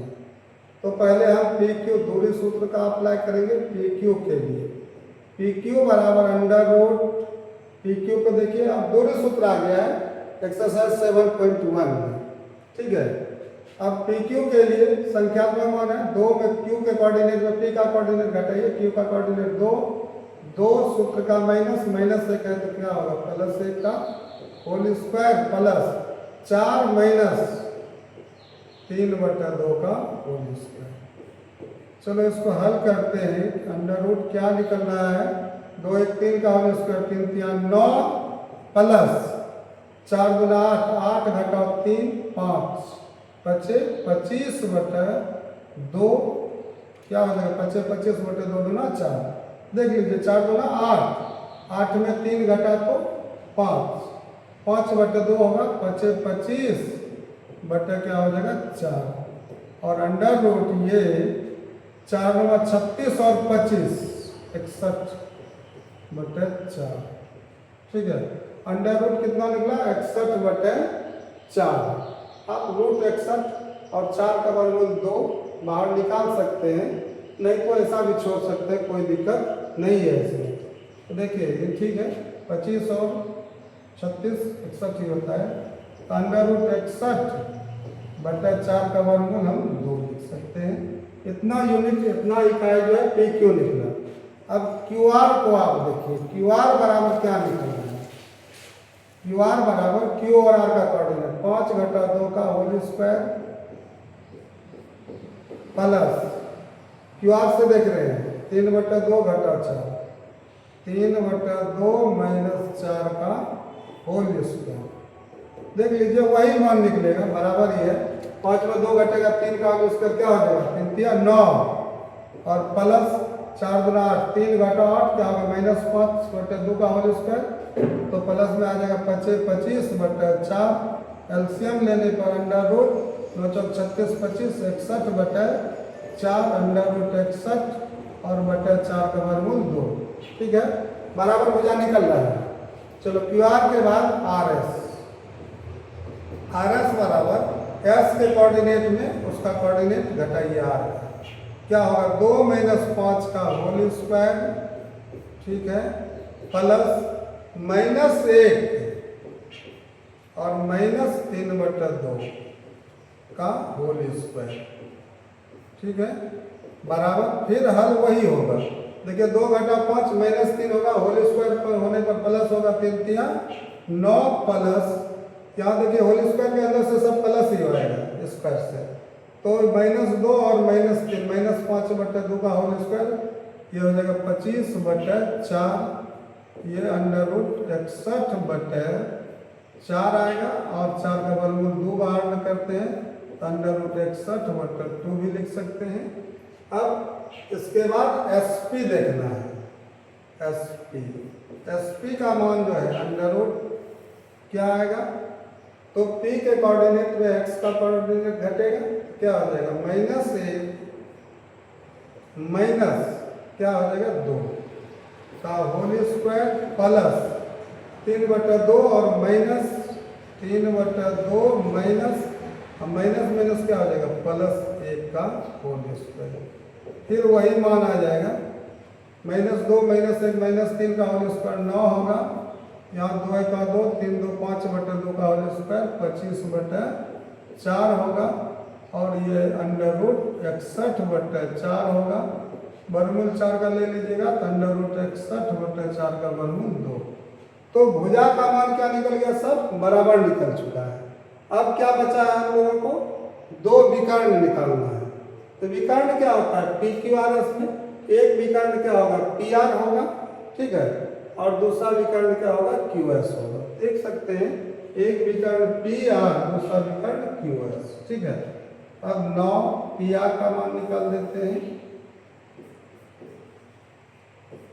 तो पहले हम PQ दूरी सूत्र का अप्लाई करेंगे PQ के लिए, PQ बराबर √ PQ को देखिए, अब दूरी सूत्र आ गया है एक्सरसाइज 7.1 में। ठीक है, अब PQ के लिए संख्यात्मक मान है 2 में Q के कोऑर्डिनेट में P का कोऑर्डिनेट घटाइए, Q का कोऑर्डिनेट 2 सूत्र का -1 है तो क्या होगा, +1 का होल स्क्वायर प्लस 4 -3 बटा 2 का होल स्क्वायर। चलो इसको हल करते हैं, √ क्या निकल रहा है, 2 1 3 का होल स्क्वायर, 3 3 9 प्लस 4 गुना 8, 8 घटाओ 3 5 बचे 25 बटे 2, क्या हो जाएगा 25 25 बटे 2 गुना 4। देख लीजिए 4 गुना 8, 8 में 3 घटा तो 5, 5 बटे 2 होगा 25 25 बटे क्या हो जाएगा 4, और अंडर रूट ये 4 गुना 36 और 25 61 बटे 4। ठीक है, अंडर रूट कितना निकला 61 बटे 4। आप रूट 61 और 4 का वर्गमूल 2 बाहर निकाल सकते हैं, नहीं तो ऐसा भी छोड़ सकते हैं, कोई दिक्कत नहीं है इसमें। तो देखिए ये ठीक है, 25 और 36 61 ही होता है, तो अंडर रूट 61 बटे 4 का वर्गमूल हम 2 लिख सकते हैं। इतना यूनिट इतना इकाई जो है पी क्यू निकला। अब क्यू आर को आप देखिए, क्यू आर बराबर क्या निकलना है, क्यू आर बराबर क्यू और आर का कोऑर्डिनेट 5 घटा 2 का whole square plus Q R से देख रहे हैं 3 बटा 2 घटा 4, 3 बटा 2 माइनस 4 का होल स्क्वायर। देख लीजिए वही मान निकलेगा, बराबर ही है। 5 में 2 घटेगा 3 का होल स्क्वायर क्या हो जाएगा 3 तिया 9, और प्लस 4 गुना 8, 3 घटा 8 क्या होगा माइनस 5 बटे 2 का होल स्क्वायर, तो प्लस में आ जाएगा 25 25 बटे 4। एलसीएम लेने पर अंडर रूट 9 चौक 36 25 61 बटे 4, अंडर रूट 61 और बटे 4 का वर्गमूल 2। ठीक है, बराबर भुजा निकल रहा है। चलो क्यू आर के बाद आर एस, आर एस बराबर एस के कोऑर्डिनेट में उसका कोऑर्डिनेट घटाइए आर, क्या होगा 2 माइनस 5 का होल स्क्वायर, ठीक है, प्लस माइनस 1 और माइनस 3 बटा 2 का होल स्क्वायर। ठीक है, बराबर फिर हल वही होगा। देखिए 2 घटा 5 माइनस 3 होगा, होल स्क्वायर पर होने पर प्लस होगा 3 तिया 9 प्लस, यहाँ देखिए होल स्क्वायर के अंदर से सब प्लस ही होएगा स्क्वायर से, तो माइनस 2 और माइनस 3 माइनस 5 बटे 2 का होल स्क्वायर, ये हो जाएगा 25 बटे 4, ये अंडर रूट 61 बटे 4 आएगा, और 4 का वर्गमूल 2 बाहर न करते हैं तो अंडर रूट 61 बटे 2 भी लिख सकते हैं। अब इसके बाद एसपी देखना है, एसपी का मान जो है अंडर रूट क्या आएगा, तो p के कोऑर्डिनेट में x का कोऑर्डिनेट घटेगा, क्या हो जाएगा माइनस 1 माइनस क्या हो जाएगा 2 का होल स्क्वायर प्लस 3 बटा 2 और माइनस 3 बटा 2 माइनस माइनस माइनस क्या हो जाएगा प्लस 1 का होल स्क्वायर, फिर वही मान आ जाएगा माइनस 2 माइनस 1 माइनस 3 का होल स्क्वायर 9 होगा, यहाँ 2 का 2 3 2 5 बटे 2 का होल स्क्वायर 25 बटे 4 होगा, और ये अंडर रूट 61 बटे 4 होगा, वर्गमूल 4 का ले लीजिएगा तो अंडर रूट 61 बटे 4 का वर्गमूल 2। तो भुजा का मान क्या निकल गया, सब बराबर निकल चुका है। अब क्या बचा है हम लोगों को, 2 विकर्ण निकालना है। तो विकर्ण क्या होता है पी क्यू आर एस में, एक विकर्ण क्या होगा पी आर होगा, ठीक है, और दूसरा विकर्ण क्या होगा क्यू एस होगा। देख सकते हैं एक विकर्ण पी आर, दूसरा विकर्ण क्यू एस। ठीक है, अब 9 पी आर का मान निकाल देते हैं,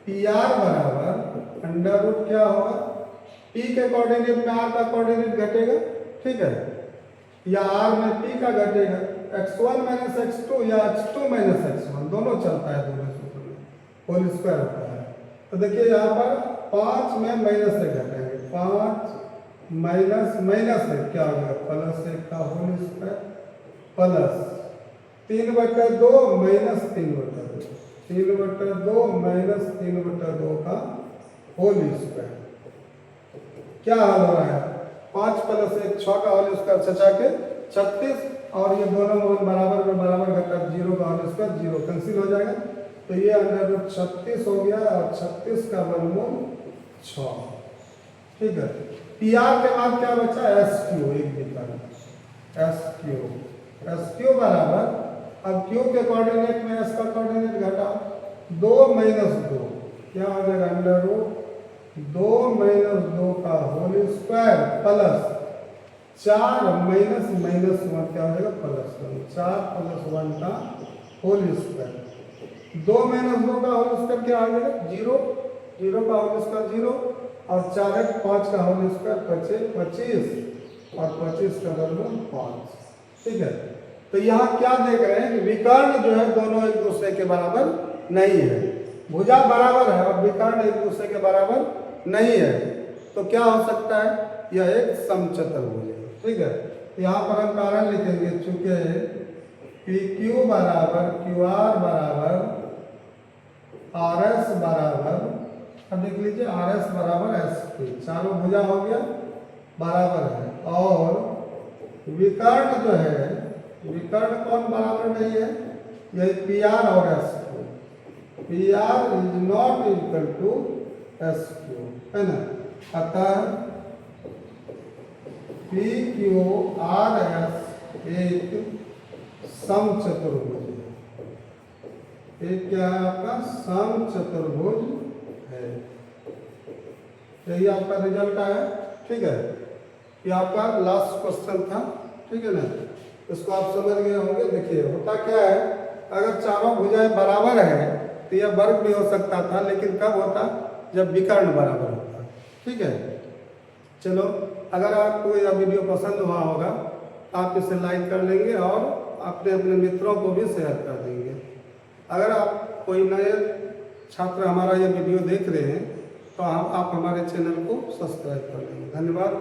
पी आर बराबर अंडर रूट क्या होगा, पी के कोऑर्डिनेट में आर का कोऑर्डिनेट घटेगा, ठीक है, या आर में पी का घटेगा, x1 माइनस x2 या x2 माइनस x1 दोनों चलता है, दोनों सूत्र में होल स्क्वायर होता है। तो देखिए यहाँ पर 5 में माइनस 1 घटेंगे, 5 माइनस माइनस 1 क्या होगा प्लस 1 का होल स्क्वायर, प्लस 3 बटा 2 माइनस 3 बटा 2, 3 बटा 2 माइनस 3 बटा 2 का होल स्क्वायर। क्या हाल हो रहा है, 5 प्लस 1 6 का होल स्क्वायर 6 के 36, और ये दोनों मान बराबर में बराबर घटक 0 का होल स्क्वायर 0 कैंसिल हो जाएगा, तो ये अंडर रूट 36 हो गया, और 36 का वर्गमूल 6। ठीक है, पी आर के बाद क्या बचा एस क्यू, एक विकर्ण एस क्यू बराबर, अब क्यू के कोऑर्डिनेट में एस का कोऑर्डिनेट घटा 2 माइनस 2 क्या हो जाएगा अंडर रूट 2 माइनस 2 का whole square plus 4 minus minus 1 क्या हो जाएगा प्लस 1, 4 प्लस 1 का होल स्क्वायर। 2 माइनस 2 का होल स्क्वायर क्या आ जाएगा 0, 0 का होल स्क्वायर 0 और 4 है 5 का होल स्क्वायर 25 और 25 का वर्गमूल 5। ठीक है, तो यहाँ क्या देख रहे हैं कि विकर्ण जो है दोनों एक दूसरे के बराबर नहीं है। भुजा बराबर है और विकर्ण एक दूसरे के बराबर नहीं है, तो क्या हो सकता है, यह एक समचतुर्भुज है। ठीक है, यहाँ पर हम कारण लिखेंगे, चूंकि पी क्यू बराबर क्यू आर बराबर आर एस बराबर, अब देख लीजिए आर एस बराबर एस पी, चारों भुजा हो गया बराबर है। और विकर्ण जो है, विकर्ण कौन बराबर नहीं है, यही पी आर और S Q. P R is not equal to S Q, है ना। अतः पी क्यू आर एस एक समचतुर्भुज है। एक क्या है आपका समचतुर्भुज है। यही आपका रिजल्ट आया। ठीक है, ये आपका लास्ट क्वेश्चन था। ठीक है ना, इसको आप समझ गए होंगे। देखिए होता क्या है, अगर चारों भुजाएं बराबर है तो यह वर्ग भी हो सकता था, लेकिन कब होता, जब विकर्ण बराबर होता। ठीक है, चलो अगर आपको यह वीडियो पसंद हुआ होगा तो आप इसे लाइक कर लेंगे और अपने अपने मित्रों को भी शेयर कर देंगे। अगर आप कोई नए छात्र हमारा ये वीडियो देख रहे हैं तो आप हमारे चैनल को सब्सक्राइब कर लेंगे। धन्यवाद।